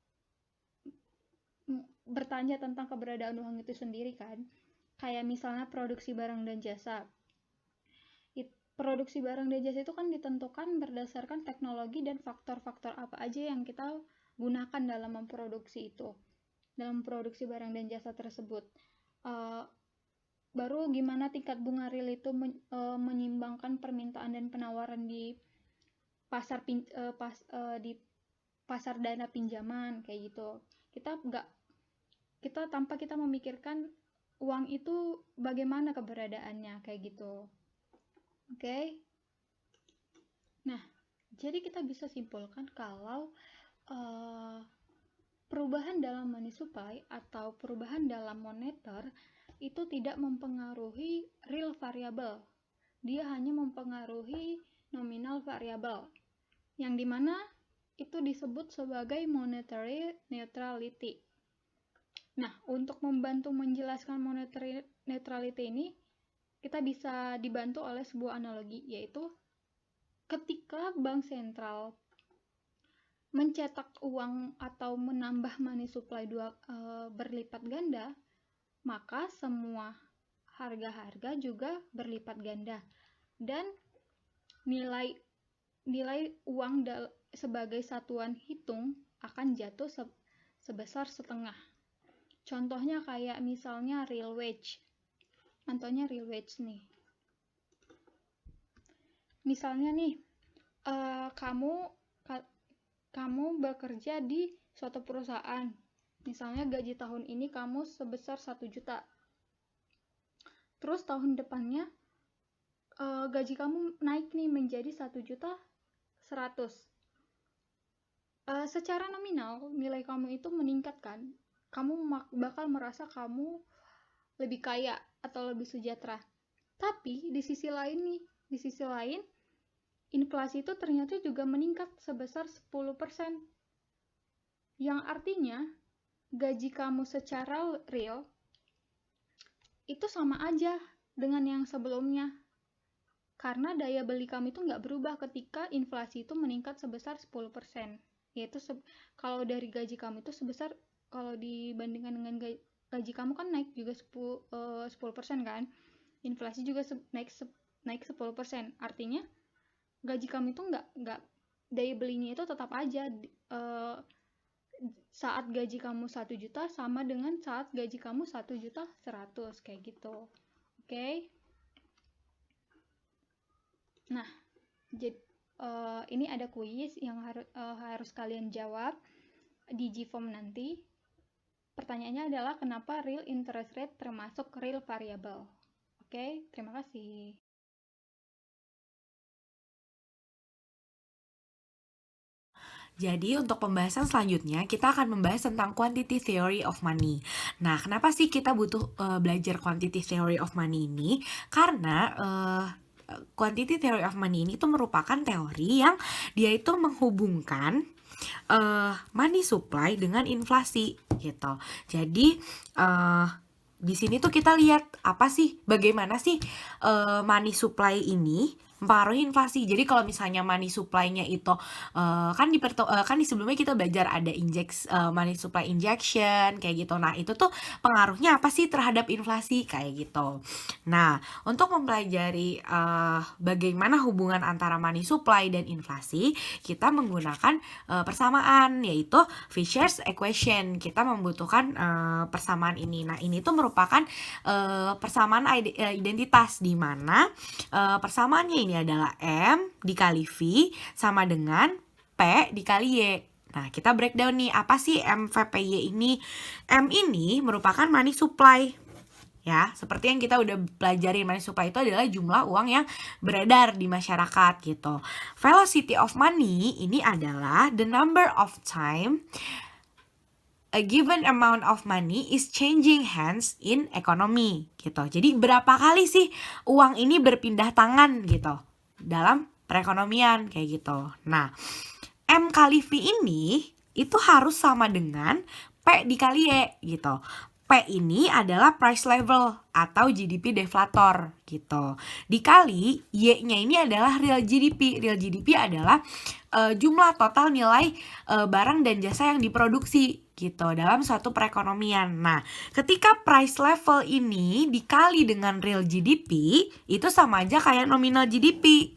B: bertanya tentang keberadaan uang itu sendiri kan. Kayak misalnya produksi barang dan jasa. Produksi barang dan jasa itu kan ditentukan berdasarkan teknologi dan faktor-faktor apa aja yang kita gunakan dalam memproduksi itu, dalam produksi barang dan jasa tersebut. Baru gimana tingkat bunga real itu menyimbangkan permintaan dan penawaran di pasar di pasar dana pinjaman kayak gitu. Kita tanpa kita memikirkan uang itu bagaimana keberadaannya kayak gitu. Oke. Nah, jadi kita bisa simpulkan kalau perubahan dalam money supply atau perubahan dalam moneter itu tidak mempengaruhi real variable. Dia hanya mempengaruhi nominal variable, yang dimana itu disebut sebagai monetary neutrality. Nah, untuk membantu menjelaskan monetary neutrality ini, kita bisa dibantu oleh sebuah analogi, yaitu ketika bank sentral mencetak uang atau menambah money supply berlipat ganda, maka semua harga-harga juga berlipat ganda, dan nilai uang sebagai satuan hitung akan jatuh sebesar setengah. Contohnya kayak misalnya real wage. Contohnya real wage nih. Misalnya nih, kamu bekerja di suatu perusahaan. Misalnya gaji tahun ini kamu sebesar 1 juta. Terus tahun depannya gaji kamu naik nih menjadi 1.100.000. Secara nominal nilai kamu itu meningkat kan? Kamu bakal merasa kamu lebih kaya atau lebih sejahtera. Tapi di sisi lain inflasi itu ternyata juga meningkat sebesar 10%. Yang artinya gaji kamu secara real itu sama aja dengan yang sebelumnya. Karena daya beli kamu itu nggak berubah ketika inflasi itu meningkat sebesar 10%. Yaitu kalau dari gaji kamu itu sebesar, kalau dibandingkan dengan gaji kamu kan naik juga 10% kan. Inflasi juga naik 10%. Artinya gaji kamu itu nggak daya belinya itu tetap aja saat gaji kamu 1 juta sama dengan saat gaji kamu 1.100.000 kayak gitu. Oke. Nah, jadi ini ada kuis yang harus kalian jawab di Gform nanti. Pertanyaannya adalah kenapa real interest rate termasuk real variable. Oke, terima kasih.
C: Jadi untuk pembahasan selanjutnya kita akan membahas tentang quantity theory of money. Nah, kenapa sih kita butuh belajar quantity theory of money ini? Karena quantity theory of money ini tuh merupakan teori yang dia itu menghubungkan money supply dengan inflasi gitu. Jadi di sini tuh kita lihat bagaimana sih money supply ini mempengaruhi inflasi. Jadi kalau misalnya money supply-nya itu kan di sebelumnya kita belajar ada money supply injection kayak gitu. Nah, itu tuh pengaruhnya apa sih terhadap inflasi kayak gitu. Nah, untuk mempelajari bagaimana hubungan antara money supply dan inflasi, kita menggunakan persamaan, yaitu Fisher's equation. Kita membutuhkan persamaan ini. Nah, ini tuh merupakan persamaan identitas, di mana persamaannya ini adalah M dikali V sama dengan P dikali Y. Nah, kita breakdown nih, apa sih MVPY ini? M ini merupakan money supply. Ya, seperti yang kita udah pelajari, money supply itu adalah jumlah uang yang beredar di masyarakat gitu. Velocity of money ini adalah the number of time a given amount of money is changing hands in economy gitu. Jadi berapa kali sih uang ini berpindah tangan gitu dalam perekonomian kayak gitu. Nah, M kali V ini itu harus sama dengan P dikali Y gitu. P ini adalah price level atau GDP deflator gitu. Dikali Y-nya ini adalah real GDP. Real GDP adalah jumlah total nilai barang dan jasa yang diproduksi gitu dalam suatu perekonomian. Nah, ketika price level ini dikali dengan real GDP, itu sama aja kayak nominal GDP.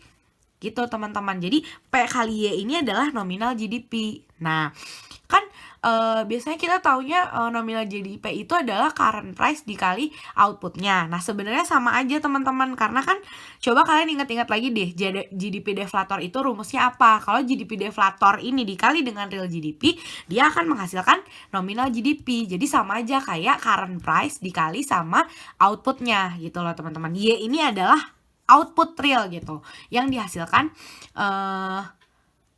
C: Gitu, teman-teman. Jadi, P kali Y ini adalah nominal GDP. Nah, kan biasanya kita taunya nominal GDP itu adalah current price dikali outputnya. Nah, sebenarnya sama aja, teman-teman, karena kan coba kalian ingat-ingat lagi deh, GDP deflator itu rumusnya apa? Kalau GDP deflator ini dikali dengan real GDP, dia akan menghasilkan nominal GDP. Jadi sama aja kayak current price dikali sama outputnya gitu loh, teman-teman. Y ini adalah output real gitu yang dihasilkan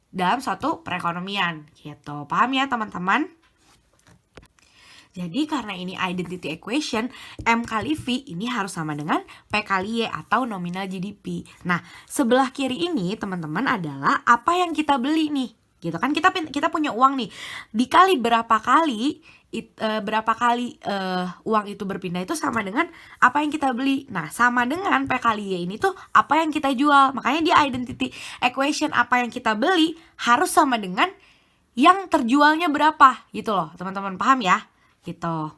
C: dalam suatu perekonomian gitu. Paham ya, teman-teman? Jadi karena ini identity equation, M kali V ini harus sama dengan P kali Y atau nominal GDP. Nah, sebelah kiri ini, teman-teman, adalah apa yang kita beli nih. Gitu kan, kita punya uang nih. Dikali berapa kali uang itu berpindah itu sama dengan apa yang kita beli. Nah, sama dengan P kali Y ini tuh apa yang kita jual. Makanya dia identity equation, apa yang kita beli harus sama dengan yang terjualnya berapa gitu loh, teman-teman. Paham ya? Gitu.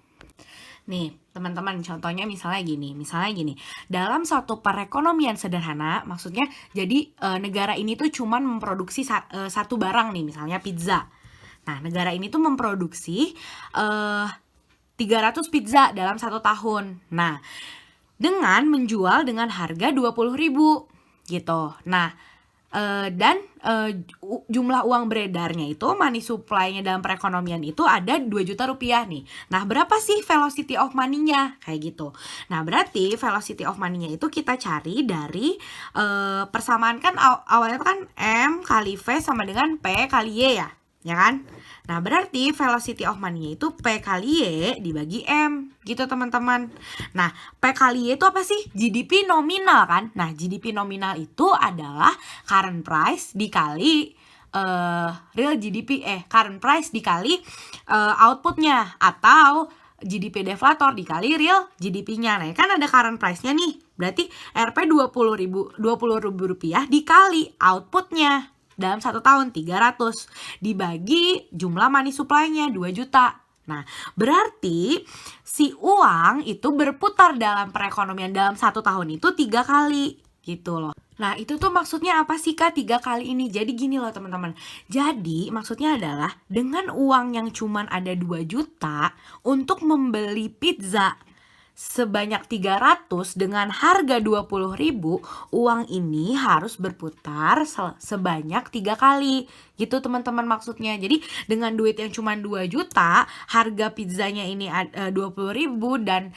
C: Nih, teman-teman, contohnya misalnya gini. Dalam suatu perekonomian sederhana, maksudnya jadi negara ini tuh cuman memproduksi satu barang nih, misalnya pizza. Nah, negara ini tuh memproduksi 300 pizza dalam 1 tahun. Nah, dengan menjual dengan harga 20.000 gitu. Nah, dan jumlah uang beredarnya itu, money supply-nya dalam perekonomian itu ada 2 juta rupiah nih. Nah, berapa sih velocity of money-nya? Kayak gitu. Nah, berarti velocity of money-nya itu kita cari dari persamaan, kan awalnya kan M kali V sama dengan P kali Y ya kan? Nah, berarti velocity of money-nya itu P kali Y dibagi M gitu, teman-teman. Nah, P kali Y itu apa sih? GDP nominal kan? Nah, GDP nominal itu adalah current price dikali real GDP, current price dikali outputnya, atau GDP deflator dikali real GDP-nya. Nah, kan ada current price-nya nih. Berarti Rp 20.000 rupiah dikali outputnya dalam 1 tahun 300 dibagi jumlah money supply-nya 2 juta. Nah, berarti si uang itu berputar dalam perekonomian dalam 1 tahun itu 3 kali gitu loh. Nah, itu tuh maksudnya apa sih, Kak, 3 kali ini? Jadi gini loh, teman-teman. Jadi maksudnya adalah dengan uang yang cuman ada 2 juta untuk membeli pizza sebanyak 300 dengan harga 20.000, uang ini harus berputar sebanyak 3 kali. Gitu, teman-teman, maksudnya. Jadi dengan duit yang cuma 2 juta, harga pizzanya ini 20.000 dan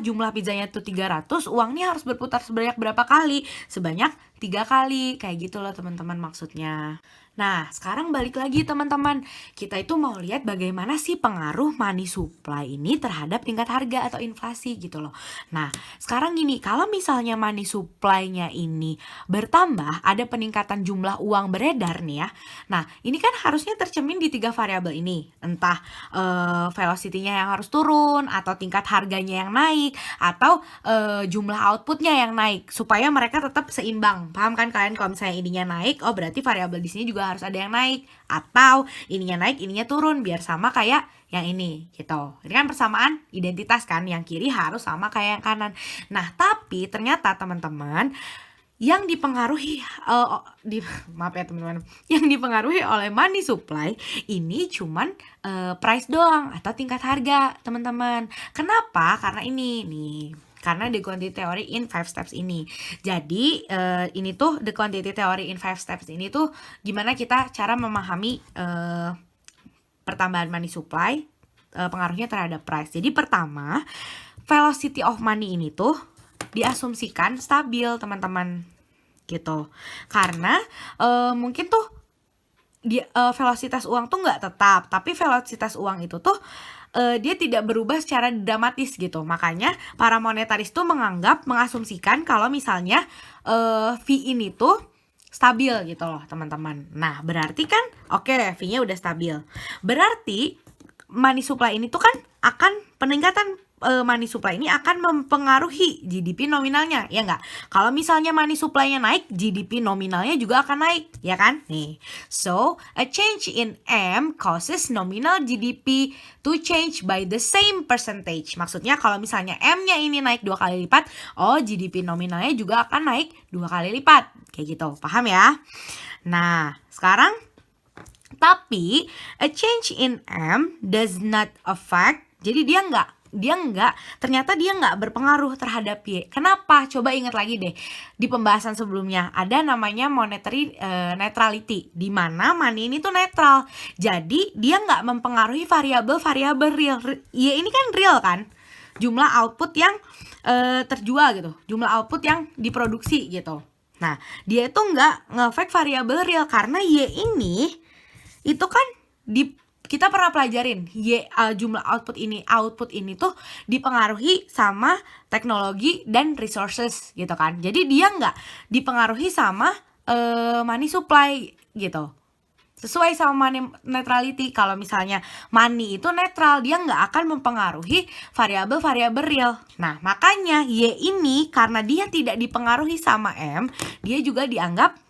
C: jumlah pizzanya itu 300, uangnya harus berputar sebanyak berapa kali? Sebanyak 3 kali. Kayak gitu loh, teman-teman, maksudnya. Nah, sekarang balik lagi teman-teman. Kita itu mau lihat bagaimana sih pengaruh money supply ini terhadap tingkat harga atau inflasi gitu loh. Nah, sekarang gini, kalau misalnya money supply-nya ini bertambah, ada peningkatan jumlah uang beredar nih ya. Nah, ini kan harusnya tercermin di 3 variabel ini. Entah velocity-nya yang harus turun, atau tingkat harganya yang naik, atau jumlah outputnya yang naik, supaya mereka tetap seimbang. Paham kan kalian kalau misalnya ininya naik, oh berarti variabel di sini juga harus ada yang naik, atau ininya naik, ininya turun, biar sama kayak yang ini gitu. Ini kan persamaan identitas kan, yang kiri harus sama kayak yang kanan. Nah, tapi ternyata teman-teman, yang dipengaruhi maaf ya teman-teman, yang dipengaruhi oleh money supply ini cuman price doang atau tingkat harga, teman-teman. Kenapa? Karena ini nih. Karena the quantity theory in 5 steps ini. Jadi ini tuh the quantity theory in 5 steps ini tuh gimana kita cara memahami pertambahan money supply, pengaruhnya terhadap price. Jadi pertama, velocity of money ini tuh diasumsikan stabil, teman-teman, gitu. Karena mungkin tuh velositas uang tuh nggak tetap, tapi velositas uang itu tuh dia tidak berubah secara dramatis gitu. Makanya para monetaris tuh mengasumsikan kalau misalnya fee ini tuh stabil gitu loh, teman-teman. Nah, berarti kan oke, fee-nya udah stabil. Berarti money supply ini tuh kan akan peningkatan money supply ini akan mempengaruhi GDP nominalnya, ya nggak? Kalau misalnya money supply-nya naik, GDP nominalnya juga akan naik, ya kan? Nih, so a change in M causes nominal GDP to change by the same percentage. Maksudnya kalau misalnya M-nya ini naik 2 kali lipat, oh GDP nominalnya juga akan naik 2 kali lipat, kayak gitu, paham ya? Nah, sekarang tapi a change in M does not affect, jadi ternyata dia nggak berpengaruh terhadap Y. Kenapa? Coba ingat lagi deh, di pembahasan sebelumnya ada namanya monetary neutrality, di mana money ini tuh netral. Jadi dia nggak mempengaruhi variabel real. Y ini kan real kan, jumlah output yang terjual gitu, jumlah output yang diproduksi gitu. Nah, dia itu nggak nge-affect variabel real karena Y ini itu kan kita pernah pelajarin jumlah output ini tuh dipengaruhi sama teknologi dan resources gitu kan. Jadi dia nggak dipengaruhi sama money supply gitu. Sesuai sama money neutrality, kalau misalnya money itu netral, dia nggak akan mempengaruhi variabel real. Nah, makanya Y ini karena dia tidak dipengaruhi sama M, dia juga dianggap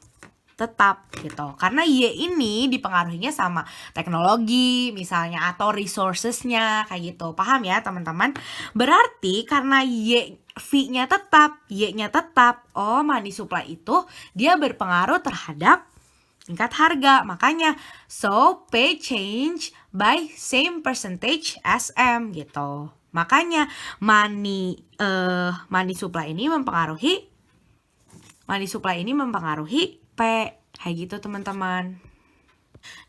C: tetap gitu. Karena Y ini dipengaruhinya sama teknologi misalnya atau resourcesnya kayak gitu. Paham ya teman-teman? Berarti karena V-nya tetap, Y-nya tetap, oh money supply itu dia berpengaruh terhadap tingkat harga. Makanya so P change by same percentage as M gitu. Makanya money supply ini mempengaruhi P, kayak gitu teman-teman.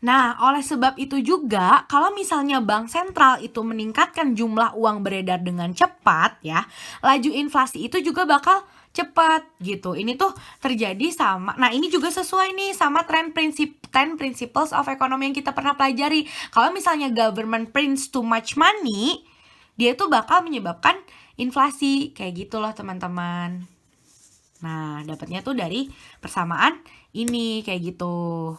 C: Nah, oleh sebab itu juga kalau misalnya bank sentral itu meningkatkan jumlah uang beredar dengan cepat ya, laju inflasi itu juga bakal cepat gitu. Ini tuh terjadi sama, nah ini juga sesuai nih sama 10 principles of economy yang kita pernah pelajari. Kalau misalnya government prints too much money, dia tuh bakal menyebabkan inflasi, kayak gitu loh teman-teman. Nah, dapatnya tuh dari persamaan ini kayak gitu.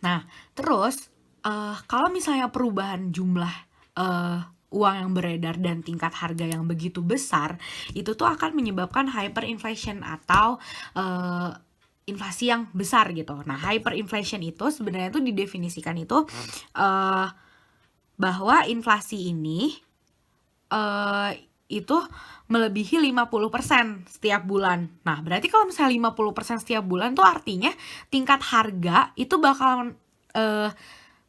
C: Nah, terus kalau misalnya perubahan jumlah uang yang beredar dan tingkat harga yang begitu besar, itu tuh akan menyebabkan hyperinflation atau inflasi yang besar gitu. Nah, hyperinflation itu sebenarnya tuh didefinisikan itu bahwa inflasi ini itu melebihi 50% setiap bulan. Nah, berarti kalau misalnya 50% setiap bulan tuh artinya tingkat harga itu bakal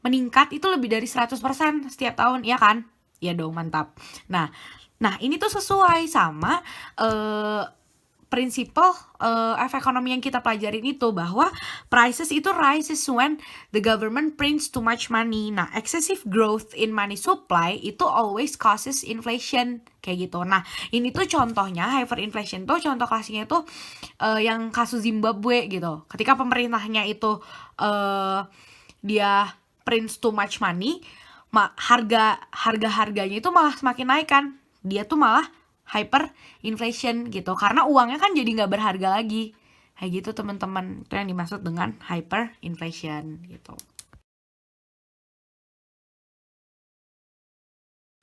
C: meningkat itu lebih dari 100% setiap tahun, ya kan? Ya dong, mantap. Nah, ini tuh sesuai sama prinsipal of ekonomi yang kita pelajarin itu bahwa prices itu rises when the government prints too much money. Nah, excessive growth in money supply itu always causes inflation kayak gitu. Nah, ini tuh contohnya hyperinflation tuh contoh klasiknya itu yang kasus Zimbabwe gitu. Ketika pemerintahnya itu dia prints too much money, harganya itu malah semakin naik kan. Dia tuh malah hyperinflation gitu, karena uangnya kan jadi nggak berharga lagi kayak gitu teman-teman. Itu yang dimaksud dengan hyperinflation gitu.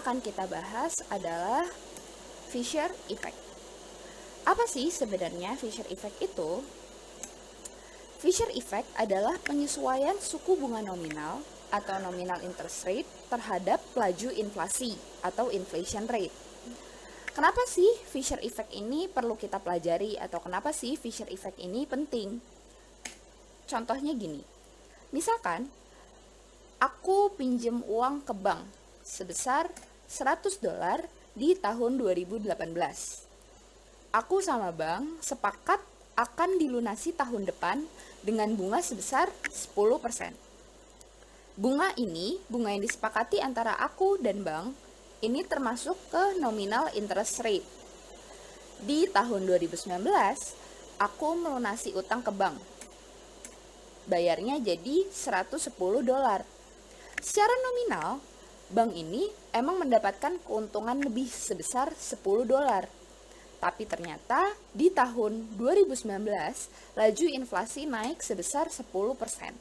D: Akan kita bahas adalah Fisher Effect. Apa sih sebenarnya Fisher Effect itu? Fisher Effect adalah penyesuaian suku bunga nominal atau nominal interest rate terhadap laju inflasi atau inflation rate. Kenapa sih Fisher Effect ini perlu kita pelajari, atau kenapa sih Fisher Effect ini penting? Contohnya gini, misalkan aku pinjem uang ke bank sebesar $100 di tahun 2018. Aku sama bank sepakat akan dilunasi tahun depan dengan bunga sebesar 10%. Bunga yang disepakati antara aku dan bank, ini termasuk ke nominal interest rate. Di tahun 2019, aku melunasi utang ke bank. Bayarnya jadi $110. Secara nominal, bank ini emang mendapatkan keuntungan lebih sebesar $10. Tapi ternyata di tahun 2019, laju inflasi naik sebesar 10%.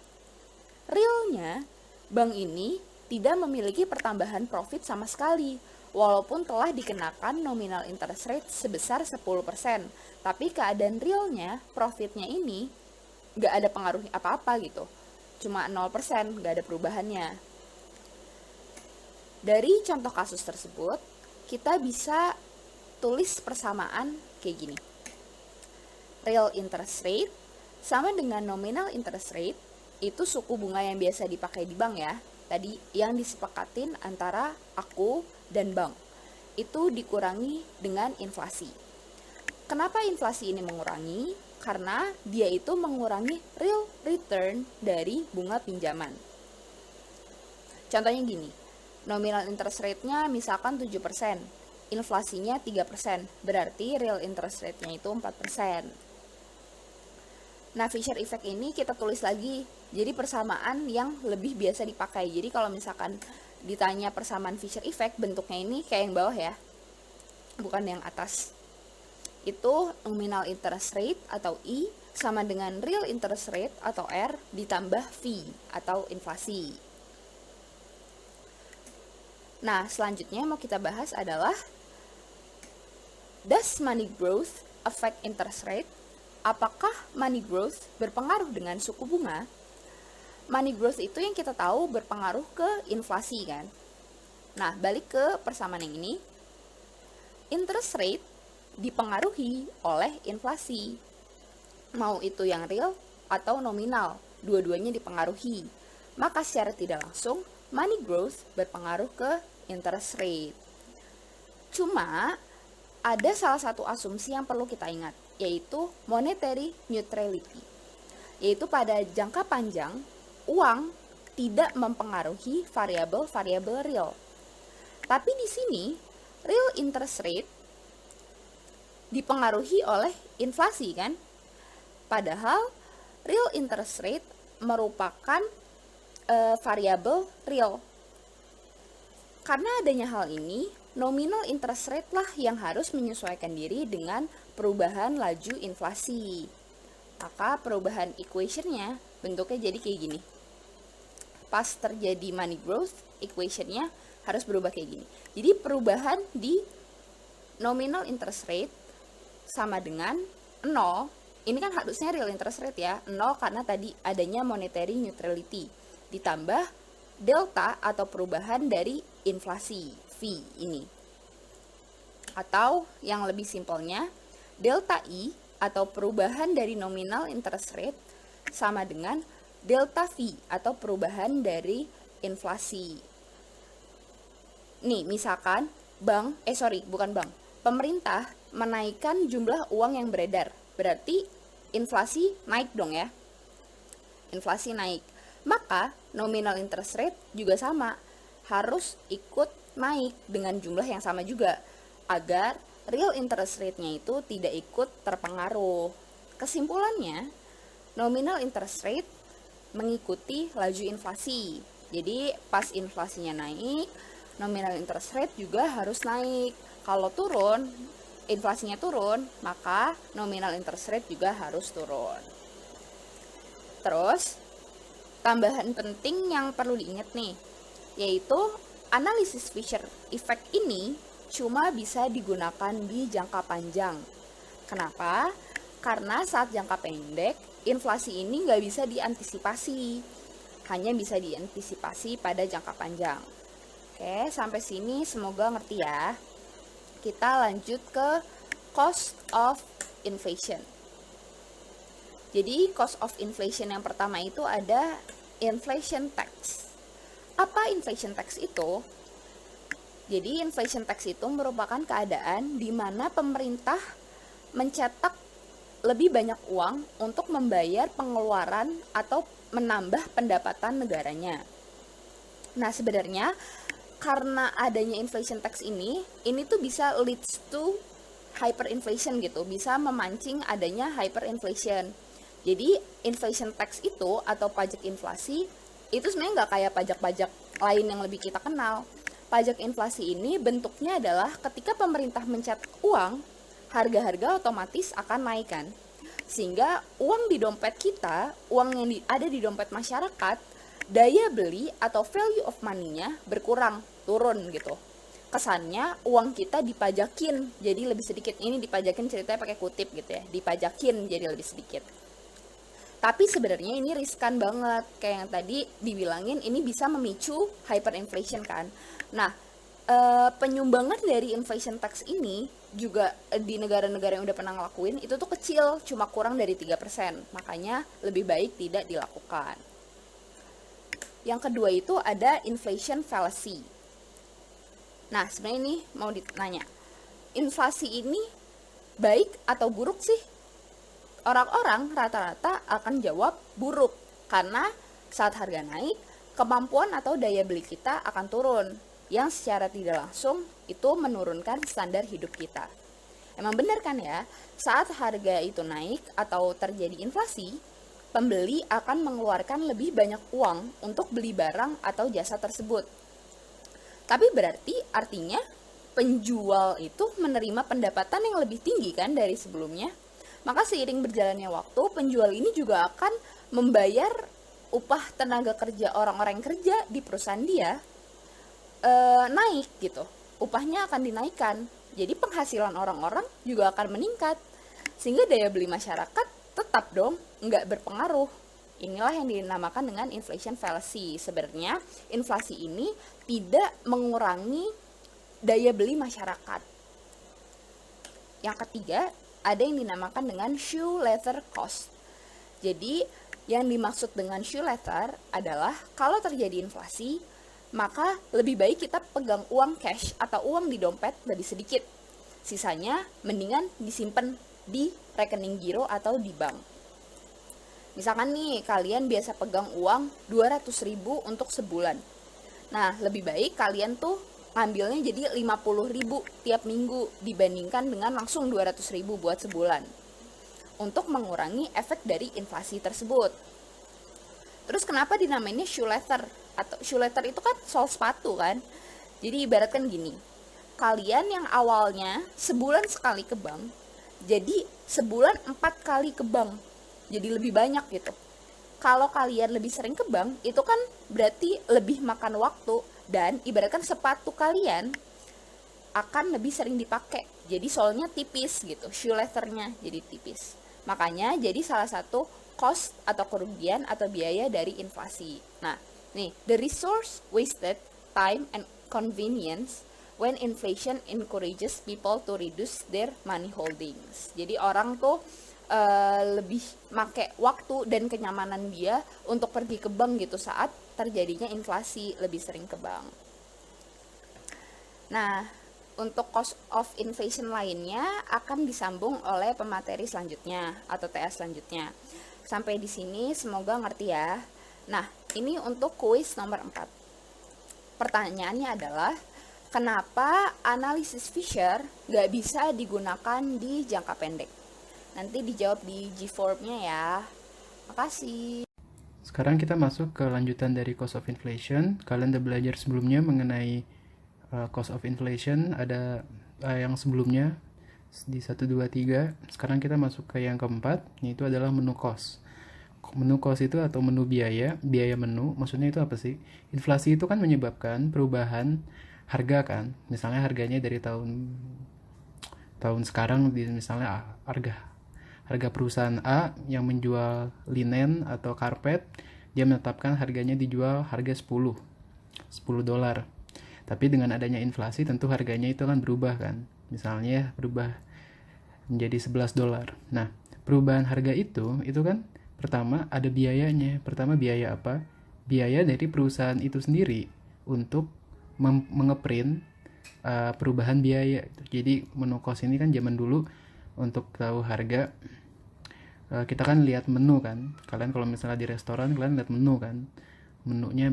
D: Realnya, bank ini tidak memiliki pertambahan profit sama sekali, walaupun telah dikenakan nominal interest rate sebesar 10%. Tapi keadaan realnya, profitnya ini nggak ada pengaruh apa-apa gitu. Cuma 0%, nggak ada perubahannya. Dari contoh kasus tersebut, kita bisa tulis persamaan kayak gini. Real interest rate sama dengan nominal interest rate, itu suku bunga yang biasa dipakai di bank ya. Tadi yang disepakatin antara aku dan bank. Itu dikurangi dengan inflasi. Kenapa inflasi ini mengurangi? Karena dia itu mengurangi real return dari bunga pinjaman. Contohnya gini, nominal interest rate-nya misalkan 7%, inflasinya 3%, berarti real interest rate-nya itu 4%. Nah, Fisher Effect ini kita tulis lagi jadi persamaan yang lebih biasa dipakai. Jadi kalau misalkan ditanya persamaan Fisher Effect, bentuknya ini kayak yang bawah ya, bukan yang atas. Itu nominal interest rate atau I sama dengan real interest rate atau R ditambah V atau inflasi. Nah, selanjutnya mau kita bahas adalah, does money growth affect interest rate? Apakah money growth berpengaruh dengan suku bunga? Money growth itu yang kita tahu berpengaruh ke inflasi kan. Nah, balik ke persamaan yang ini. Interest rate dipengaruhi oleh inflasi. Mau itu yang real atau nominal, dua-duanya dipengaruhi. Maka secara tidak langsung, money growth berpengaruh ke interest rate. Cuma, ada salah satu asumsi yang perlu kita ingat, yaitu monetary neutrality. Yaitu pada jangka panjang, uang tidak mempengaruhi variabel-variabel real. Tapi di sini, real interest rate dipengaruhi oleh inflasi kan? Padahal, real interest rate merupakan variabel real. Karena adanya hal ini, nominal interest rate lah yang harus menyesuaikan diri dengan perubahan laju inflasi. Maka perubahan equation-nya bentuknya jadi kayak gini. Pas terjadi money growth, equation-nya harus berubah kayak gini. Jadi perubahan di nominal interest rate sama dengan 0. Ini kan harusnya real interest rate ya, 0 karena tadi adanya monetary neutrality. Ditambah delta atau perubahan dari inflasi V ini. Atau yang lebih simpelnya, delta I atau perubahan dari nominal interest rate sama dengan delta V atau perubahan dari inflasi. Nih, misalkan pemerintah menaikkan jumlah uang yang beredar. Berarti inflasi naik dong ya. Inflasi naik. Maka nominal interest rate juga sama, harus ikut naik dengan jumlah yang sama juga, agar real interest rate-nya itu tidak ikut terpengaruh. Kesimpulannya, nominal interest rate mengikuti laju inflasi. Jadi pas inflasinya naik, nominal interest rate juga harus naik. Kalau turun, inflasinya turun, maka nominal interest rate juga harus turun. Terus, tambahan penting yang perlu diingat nih, yaitu analisis Fisher effect ini cuma bisa digunakan di jangka panjang. Kenapa? Karena saat jangka pendek, inflasi ini nggak bisa diantisipasi. Hanya bisa diantisipasi pada jangka panjang. Oke, sampai sini semoga ngerti ya. Kita lanjut ke cost of inflation. Jadi cost of inflation yang pertama itu ada inflation tax. Apa inflation tax itu? Jadi inflation tax itu merupakan keadaan di mana pemerintah mencetak lebih banyak uang untuk membayar pengeluaran atau menambah pendapatan negaranya. Nah, sebenarnya karena adanya inflation tax ini tuh bisa leads to hyperinflation gitu, bisa memancing adanya hyperinflation. Jadi inflation tax itu atau pajak inflasi itu sebenarnya nggak kayak pajak-pajak lain yang lebih kita kenal. Pajak inflasi ini bentuknya adalah ketika pemerintah mencetak uang, harga-harga otomatis akan naik kan. Sehingga uang di dompet kita, uang yang ada di dompet masyarakat, daya beli atau value of money-nya berkurang, turun gitu. Kesannya uang kita dipajakin jadi lebih sedikit. Ini dipajakin ceritanya pakai kutip gitu ya, dipajakin jadi lebih sedikit. Tapi sebenarnya ini riskan banget, kayak yang tadi dibilangin, ini bisa memicu hyperinflation kan. Nah, penyumbangan dari inflation tax ini juga di negara-negara yang udah pernah ngelakuin itu tuh kecil, cuma kurang dari 3%. Makanya lebih baik tidak dilakukan. Yang kedua itu ada inflation fallacy. Nah, sebenarnya ini mau ditanya, inflasi ini baik atau buruk sih? Orang-orang rata-rata akan jawab buruk, karena saat harga naik, kemampuan atau daya beli kita akan turun, yang secara tidak langsung itu menurunkan standar hidup kita. Emang benar kan ya, saat harga itu naik atau terjadi inflasi, pembeli akan mengeluarkan lebih banyak uang untuk beli barang atau jasa tersebut. Tapi berarti artinya penjual itu menerima pendapatan yang lebih tinggi kan dari sebelumnya. Maka seiring berjalannya waktu, penjual ini juga akan membayar upah tenaga kerja orang-orang yang kerja di perusahaan dia naik gitu. Upahnya akan dinaikkan. Jadi penghasilan orang-orang juga akan meningkat. Sehingga daya beli masyarakat tetap dong nggak berpengaruh. Inilah yang dinamakan dengan inflation fallacy. Sebenarnya inflasi ini tidak mengurangi daya beli masyarakat. Yang ketiga, ada yang dinamakan dengan shoe leather cost. Jadi, yang dimaksud dengan shoe leather adalah kalau terjadi inflasi, maka lebih baik kita pegang uang cash atau uang di dompet lebih sedikit. Sisanya mendingan disimpan di rekening giro atau di bank. Misalkan nih, kalian biasa pegang uang 200.000 untuk sebulan. Nah, lebih baik kalian tuh ngambilnya jadi 50.000 tiap minggu dibandingkan dengan langsung 200.000 buat sebulan, untuk mengurangi efek dari inflasi tersebut. Terus kenapa dinamainnya shoe leather? Atau shoe leather itu kan sol sepatu kan. Jadi ibaratkan gini, kalian yang awalnya sebulan sekali ke bank, jadi sebulan 4 kali ke bank, jadi lebih banyak gitu. Kalau kalian lebih sering ke bank, itu kan berarti lebih makan waktu, dan ibaratkan sepatu kalian akan lebih sering dipakai. Jadi solnya tipis gitu, shoe leathernya jadi tipis. Makanya jadi salah satu cost atau kerugian atau biaya dari inflasi. Nah, nih, the resource wasted, time and convenience when inflation encourages people to reduce their money holdings. Jadi orang tuh lebih make waktu dan kenyamanan dia untuk pergi ke bank gitu saat terjadinya inflasi, lebih sering ke bank. Nah, untuk cost of inflation lainnya akan disambung oleh pemateri selanjutnya atau TS selanjutnya. Sampai di sini semoga ngerti ya. Nah, ini untuk kuis nomor 4. Pertanyaannya adalah, kenapa analisis Fisher nggak bisa digunakan di jangka pendek? Nanti dijawab di G-form-nya ya. Makasih.
E: Sekarang kita masuk ke lanjutan dari cost of inflation. Kalian udah belajar sebelumnya mengenai cost of inflation, ada yang sebelumnya di 1, 2, 3. Sekarang kita masuk ke yang keempat, yaitu adalah menu cost. Menu cost itu atau menu biaya menu, maksudnya itu apa sih? Inflasi itu kan menyebabkan perubahan harga kan. Misalnya harganya dari tahun sekarang, misalnya harga perusahaan A yang menjual linen atau karpet, dia menetapkan harganya dijual harga $10. Tapi dengan adanya inflasi tentu harganya itu kan berubah kan. Misalnya berubah menjadi $11. Nah, perubahan harga itu kan pertama ada biayanya. Pertama biaya apa? Biaya dari perusahaan itu sendiri untuk mengeprint perubahan biaya. Jadi menu cost ini kan zaman dulu untuk tahu harga, kita kan lihat menu kan. Kalian kalau misalnya di restoran kalian lihat menu kan. Menunya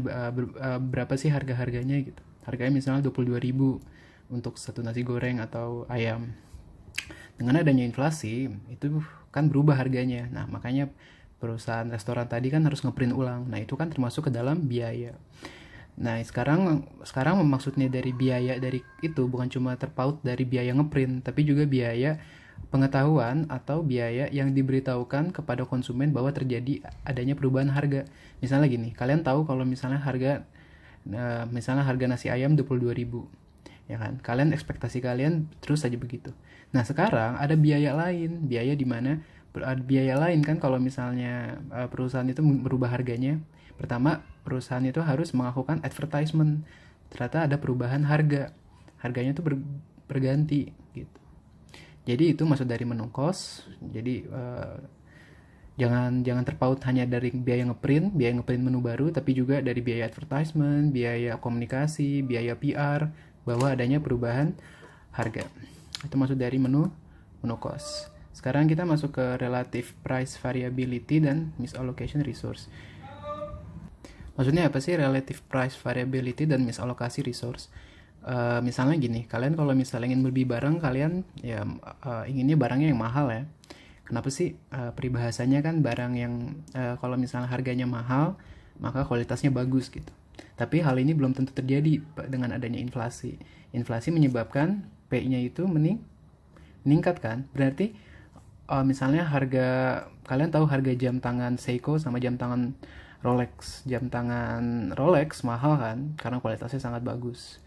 E: berapa sih harga-harganya gitu. Harganya misalnya 22.000 untuk satu nasi goreng atau ayam. Dengan adanya inflasi itu kan berubah harganya. Nah, makanya perusahaan restoran tadi kan harus ngeprint ulang. Nah, itu kan termasuk ke dalam biaya. Nah, sekarang maksudnya dari biaya dari itu bukan cuma terpaut dari biaya ngeprint, tapi juga biaya pengetahuan atau biaya yang diberitahukan kepada konsumen bahwa terjadi adanya perubahan harga. Misalnya gini, kalian tahu kalau misalnya harga nasi ayam 22.000, ya kan? Kalian ekspektasi kalian terus saja begitu. Nah, sekarang ada biaya lain, biaya di mana ada biaya lain kan kalau misalnya perusahaan itu merubah harganya. Pertama, perusahaan itu harus melakukan advertisement. Ternyata ada perubahan harga. Harganya itu berganti gitu. Jadi itu masuk dari menu cost. Jadi jangan terpaut hanya dari biaya ngeprint menu baru, tapi juga dari biaya advertisement, biaya komunikasi, biaya PR, bahwa adanya perubahan harga. Itu masuk dari menu cost. Sekarang kita masuk ke relative price variability dan misallocation resource. Maksudnya apa sih relative price variability dan misalokasi resource? Misalnya gini, kalian kalau misalnya ingin beli barang, kalian ya inginnya barangnya yang mahal ya. Kenapa sih? Peribahasanya kan barang yang kalau misalnya harganya mahal, maka kualitasnya bagus gitu. Tapi hal ini belum tentu terjadi dengan adanya inflasi. Inflasi menyebabkan P-nya itu meningkat kan. Berarti misalnya kalian tahu harga jam tangan Seiko sama jam tangan Rolex. Jam tangan Rolex mahal kan karena kualitasnya sangat bagus.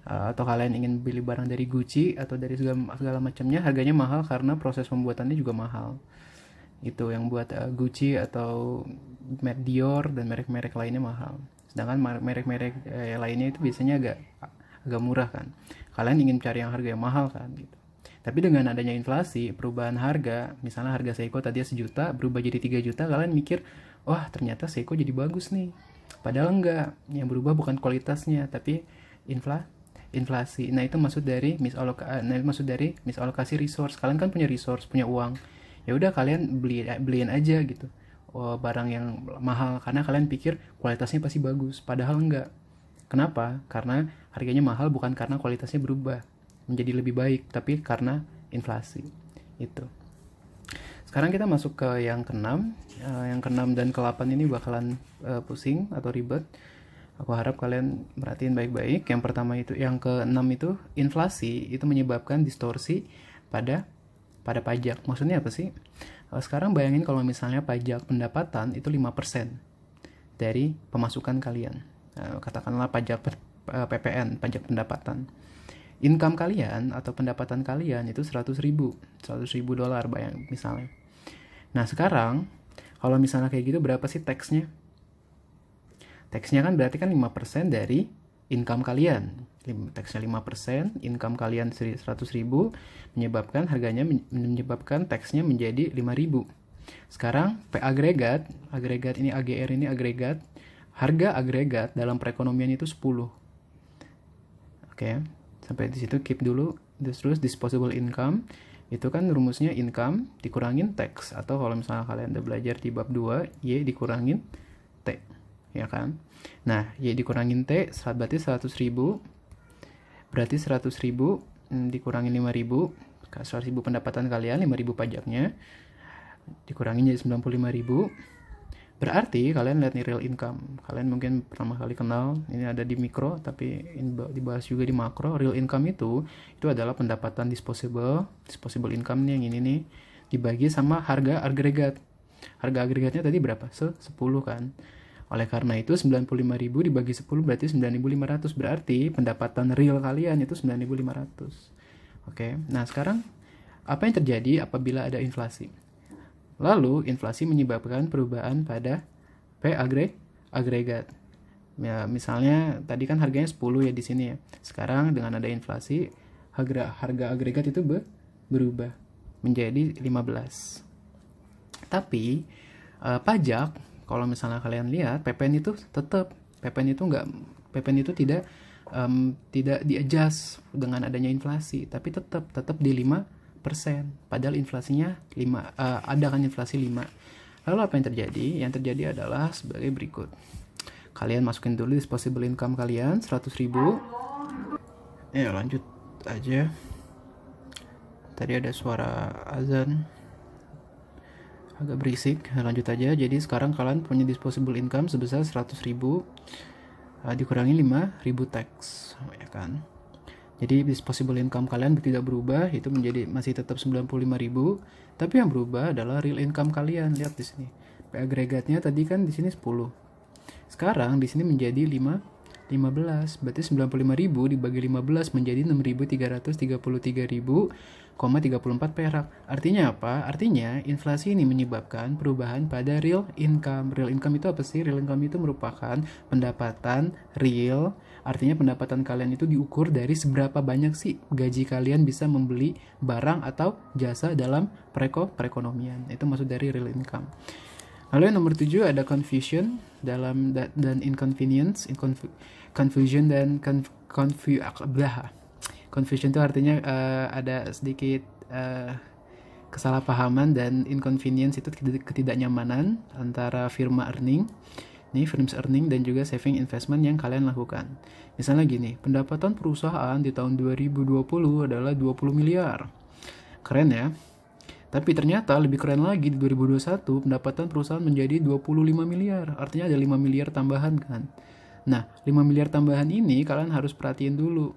E: Atau kalian ingin beli barang dari Gucci atau dari segala macamnya, harganya mahal karena proses pembuatannya juga mahal. Itu yang buat Gucci atau Dior dan merek-merek lainnya mahal. Sedangkan merek-merek lainnya itu biasanya agak murah kan. Kalian ingin cari yang harga yang mahal kan gitu. Tapi dengan adanya inflasi, perubahan harga, misalnya harga Seiko tadinya 1 juta berubah jadi 3 juta, kalian mikir, wah ternyata Seiko jadi bagus nih. Padahal enggak, yang berubah bukan kualitasnya, tapi inflasi. Nah, itu maksud dari misalokasi resource. Kalian kan punya resource, punya uang. Ya udah kalian beliin aja gitu. Barang yang mahal karena kalian pikir kualitasnya pasti bagus, padahal enggak. Kenapa? Karena harganya mahal bukan karena kualitasnya berubah menjadi lebih baik, tapi karena inflasi. Itu. Sekarang kita masuk ke yang ke-6. Yang ke-6 dan ke-8 ini bakalan pusing atau ribet. Aku harap kalian perhatiin baik-baik. Yang pertama itu, yang ke-6 itu, inflasi itu menyebabkan distorsi pada pajak. Maksudnya apa sih? Sekarang bayangin kalau misalnya pajak pendapatan itu 5% dari pemasukan kalian. Katakanlah pajak PPN, pajak pendapatan. Income kalian atau pendapatan kalian itu $100.000 bayang misalnya. Nah, sekarang kalau misalnya kayak gitu berapa sih taxnya? Taxnya kan berarti kan 5% dari income kalian. Taxnya 5%, income kalian 100.000, menyebabkan taxnya menjadi 5.000. Sekarang P agregat ini AGR ini agregat, harga agregat dalam perekonomian itu 10. Oke. Sampai di situ keep dulu. Terus disposable income itu kan rumusnya income dikurangin tax, atau kalau misalnya kalian udah belajar di bab 2, Y dikurangin T, ya kan? Nah, Y dikurangin T berarti 100.000, berarti 100.000 dikurangin 5.000, 100.000 pendapatan kalian, 5.000 pajaknya, dikurangin jadi 95.000. Berarti kalian lihat nih real income. Kalian mungkin pertama kali kenal, ini ada di mikro tapi dibahas juga di makro. Real income itu adalah pendapatan disposable income nih, yang ini nih, dibagi sama harga agregat. Harga agregatnya tadi berapa? 10 kan. Oleh karena itu 95.000 dibagi 10 berarti 9.500. Berarti pendapatan real kalian itu 9.500. Oke. Nah, sekarang apa yang terjadi apabila ada inflasi? Lalu inflasi menyebabkan perubahan pada P agregat. Ya, misalnya tadi kan harganya 10 ya di sini ya. Sekarang dengan ada inflasi, harga agregat itu berubah menjadi 15. Tapi pajak, kalau misalnya kalian lihat, PPN itu tetap, PPN itu tidak di-adjust dengan adanya inflasi, tapi tetap di 5%. Padahal inflasinya 5, ada kan inflasi 5. Lalu apa yang terjadi? Yang terjadi adalah sebagai berikut. Kalian masukin dulu disposable income kalian 100.000. Ya, lanjut aja. Tadi ada suara azan agak berisik. Lanjut aja. Jadi sekarang kalian punya disposable income sebesar 100.000, dikurangi 5.000 tax, ya kan? Jadi disposable income kalian tidak berubah, itu masih tetap 95.000, tapi yang berubah adalah real income kalian. Lihat di sini. P agregatnya tadi kan di sini 10. Sekarang di sini menjadi 15. Berarti 95.000 dibagi 15 menjadi 6.333.034 perak. Artinya apa? Artinya inflasi ini menyebabkan perubahan pada real income. Real income itu apa sih? Real income itu merupakan pendapatan real. Artinya pendapatan kalian itu diukur dari seberapa banyak sih gaji kalian bisa membeli barang atau jasa dalam perekonomian. Itu maksud dari real income. Lalu yang nomor 7 ada confusion dan inconvenience. Confusion dan confusion itu artinya ada sedikit kesalahpahaman, dan inconvenience itu ketidaknyamanan antara firma earning, firms earning, dan juga saving investment yang kalian lakukan. Misalnya gini, pendapatan perusahaan di tahun 2020 adalah 20 miliar. Keren ya? Tapi ternyata lebih keren lagi, di 2021 pendapatan perusahaan menjadi 25 miliar. Artinya ada 5 miliar tambahan kan. Nah, 5 miliar tambahan ini kalian harus perhatiin dulu.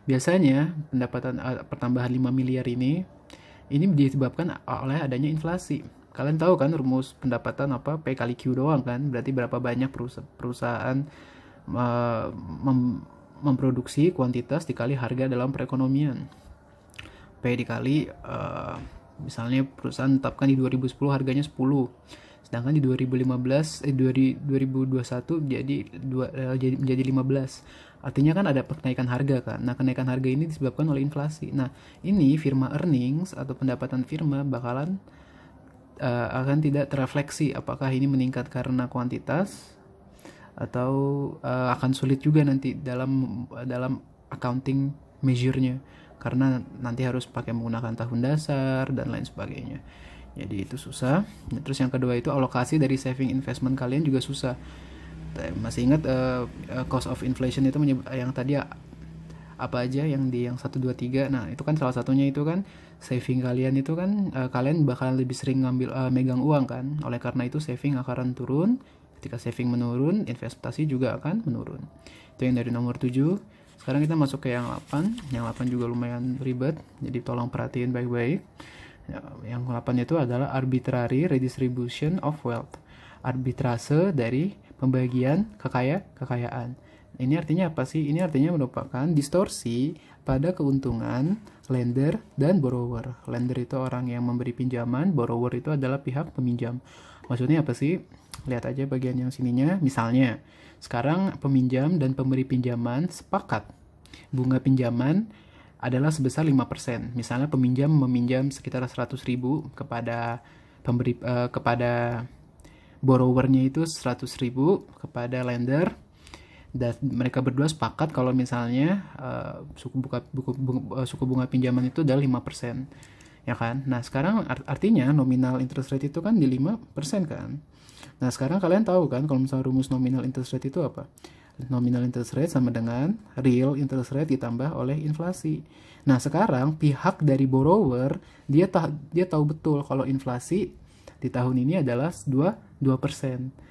E: Biasanya pendapatan pertambahan 5 miliar ini disebabkan oleh adanya inflasi. Kalian tahu kan rumus pendapatan apa? P kali Q doang kan. Berarti berapa banyak perusahaan memproduksi kuantitas dikali harga dalam perekonomian. P dikali misalnya perusahaan tetapkan di 2010 harganya 10, sedangkan di 2021 menjadi 15. Artinya kan ada kenaikan harga kan. Nah, kenaikan harga ini disebabkan oleh inflasi. Nah, ini firma earnings atau pendapatan firma bakalan akan tidak terrefleksi apakah ini meningkat karena kuantitas atau akan sulit juga nanti dalam accounting measure-nya, karena nanti harus pakai menggunakan tahun dasar dan lain sebagainya. Jadi itu susah. Terus yang kedua itu alokasi dari saving investment kalian juga susah. Masih ingat cost of inflation itu yang tadi apa aja yang 1, 2, 3. Nah, itu kan salah satunya itu kan saving kalian itu kan kalian bakalan lebih sering megang uang kan. Oleh karena itu saving akan turun. Ketika saving menurun, investasi juga akan menurun. Itu yang dari nomor 7. Sekarang kita masuk ke yang 8. Yang 8 juga lumayan ribet, jadi tolong perhatiin baik-baik. Yang 8 itu adalah arbitrary redistribution of wealth. Arbitrase dari pembagian kekayaan. Ini artinya apa sih? Ini artinya merupakan distorsi pada keuntungan lender dan borrower. Lender itu orang yang memberi pinjaman, borrower itu adalah pihak peminjam. Maksudnya apa sih? Lihat aja bagian yang sininya. Misalnya, sekarang peminjam dan pemberi pinjaman sepakat bunga pinjaman adalah sebesar 5%. Misalnya peminjam meminjam sekitar 100.000 kepada kepada borrowernya itu 100.000 kepada lender. Dan mereka berdua sepakat kalau misalnya suku bunga pinjaman itu adalah 5%, ya kan? Nah, sekarang artinya nominal interest rate itu kan di 5% kan? Nah, sekarang kalian tahu kan kalau misalnya rumus nominal interest rate itu apa? Nominal interest rate sama dengan real interest rate ditambah oleh inflasi. Nah, sekarang pihak dari borrower dia tahu betul kalau inflasi di tahun ini adalah 2%.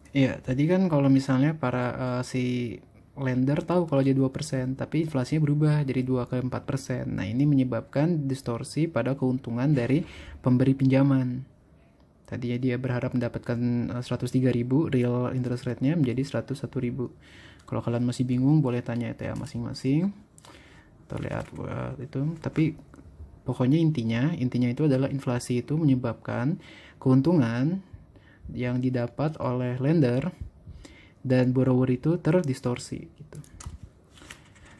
E: Iya, tadi kan kalau misalnya para si lender tahu kalau dia 2%, tapi inflasinya berubah jadi 2 ke 4%. Nah, ini menyebabkan distorsi pada keuntungan dari pemberi pinjaman. Tadinya dia berharap mendapatkan 103.000, real interest rate-nya menjadi 101.000. Kalau kalian masih bingung, boleh tanya ETA masing-masing. Atau lihat itu. Tapi pokoknya intinya itu adalah inflasi itu menyebabkan keuntungan yang didapat oleh lender dan borrower itu terdistorsi gitu.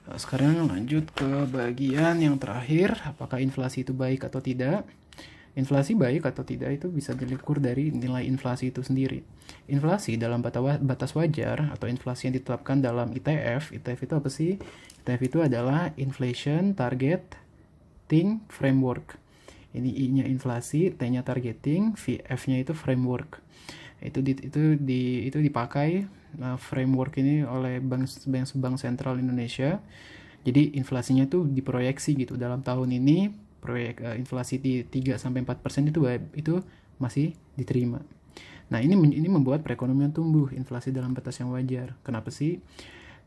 E: Nah, sekarang lanjut ke bagian yang terakhir, apakah inflasi itu baik atau tidak? Inflasi baik atau tidak itu bisa diukur dari nilai inflasi itu sendiri. Inflasi dalam batas wajar atau inflasi yang ditetapkan dalam ITF. ITF itu apa sih? ITF itu adalah Inflation Targeting Framework. Ini I-nya inflasi, T-nya targeting, F-nya itu framework. Itu dipakai framework ini oleh Bank Sentral Indonesia. Jadi inflasinya itu diproyeksi gitu dalam tahun ini. Inflasi di 3-4% itu masih diterima. Nah, ini membuat perekonomian tumbuh, inflasi dalam batas yang wajar. Kenapa sih?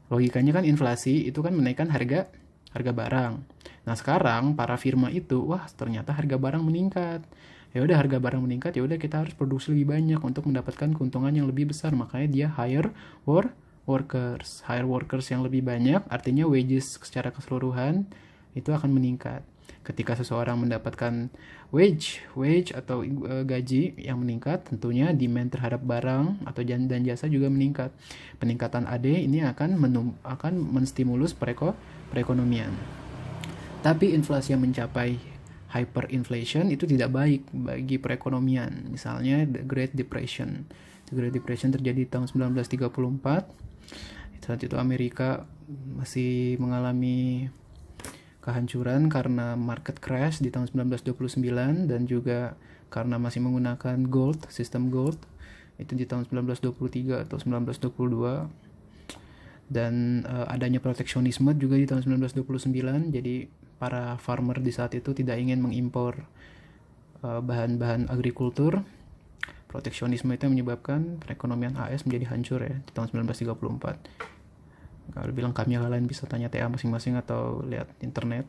E: Logikanya kan inflasi itu kan menaikkan harga barang. Nah, sekarang para firma itu, wah ternyata harga barang meningkat. Ya udah harga barang meningkat, ya udah kita harus produksi lebih banyak untuk mendapatkan keuntungan yang lebih besar. Makanya dia hire workers yang lebih banyak, artinya wages secara keseluruhan itu akan meningkat. Ketika seseorang mendapatkan wage atau gaji yang meningkat, tentunya demand terhadap barang atau dan jasa juga meningkat. Peningkatan AD ini akan menstimulus perekonomian. Tapi inflasi yang mencapai hyperinflation itu tidak baik bagi perekonomian. Misalnya the Great Depression. The Great Depression terjadi tahun 1934. Saat itu Amerika masih mengalami kehancuran karena market crash di tahun 1929 dan juga karena masih menggunakan sistem gold itu di tahun 1923 atau 1922 dan adanya proteksionisme juga di tahun 1929. Jadi para farmer di saat itu tidak ingin mengimpor bahan-bahan agrikultur. Proteksionisme itu yang menyebabkan perekonomian AS menjadi hancur ya di tahun 1934. Kalau bilang kalian bisa tanya TA masing-masing atau lihat internet.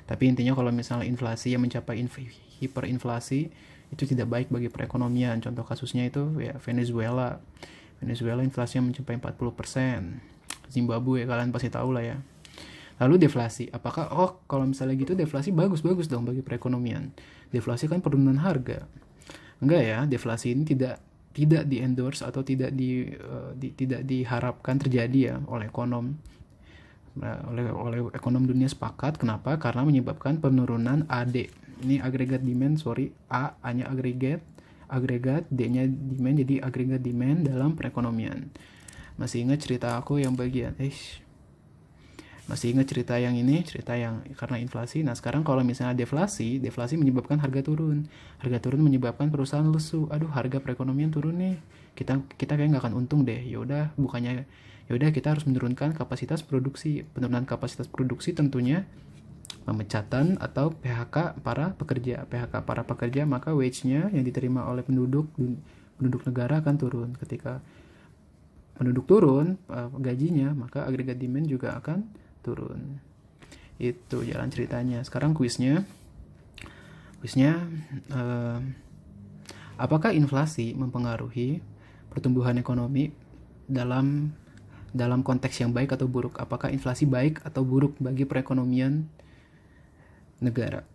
E: Tapi intinya kalau misalnya inflasi yang mencapai hiperinflasi itu tidak baik bagi perekonomian. Contoh kasusnya itu ya Venezuela inflasinya mencapai 40%. Zimbabwe kalian pasti tahu lah ya. Lalu deflasi, apakah kalau misalnya gitu deflasi bagus dong bagi perekonomian? Deflasi kan penurunan harga. Enggak ya, deflasi ini tidak di-endorse atau tidak diharapkan terjadi ya oleh ekonom. Oleh ekonom dunia sepakat. Kenapa? Karena menyebabkan penurunan AD. Ini agregat demand, A-nya agregat, D-nya demand, jadi agregat demand dalam perekonomian. Masih ingat cerita aku yang bagian masih ingat cerita yang karena inflasi. Nah, sekarang kalau misalnya deflasi menyebabkan harga turun menyebabkan perusahaan lesu. Aduh, harga perekonomian turun nih, kita kayak nggak akan untung deh. Yaudah kita harus menurunkan kapasitas produksi. Penurunan kapasitas produksi tentunya pemecatan atau PHK para pekerja, maka wage-nya yang diterima oleh penduduk negara akan turun. Ketika penduduk turun gajinya, maka agregat demand juga akan turun. Itu jalan ceritanya. Sekarang kuisnya apakah inflasi mempengaruhi pertumbuhan ekonomi dalam konteks yang baik atau buruk? Apakah inflasi baik atau buruk bagi perekonomian negara?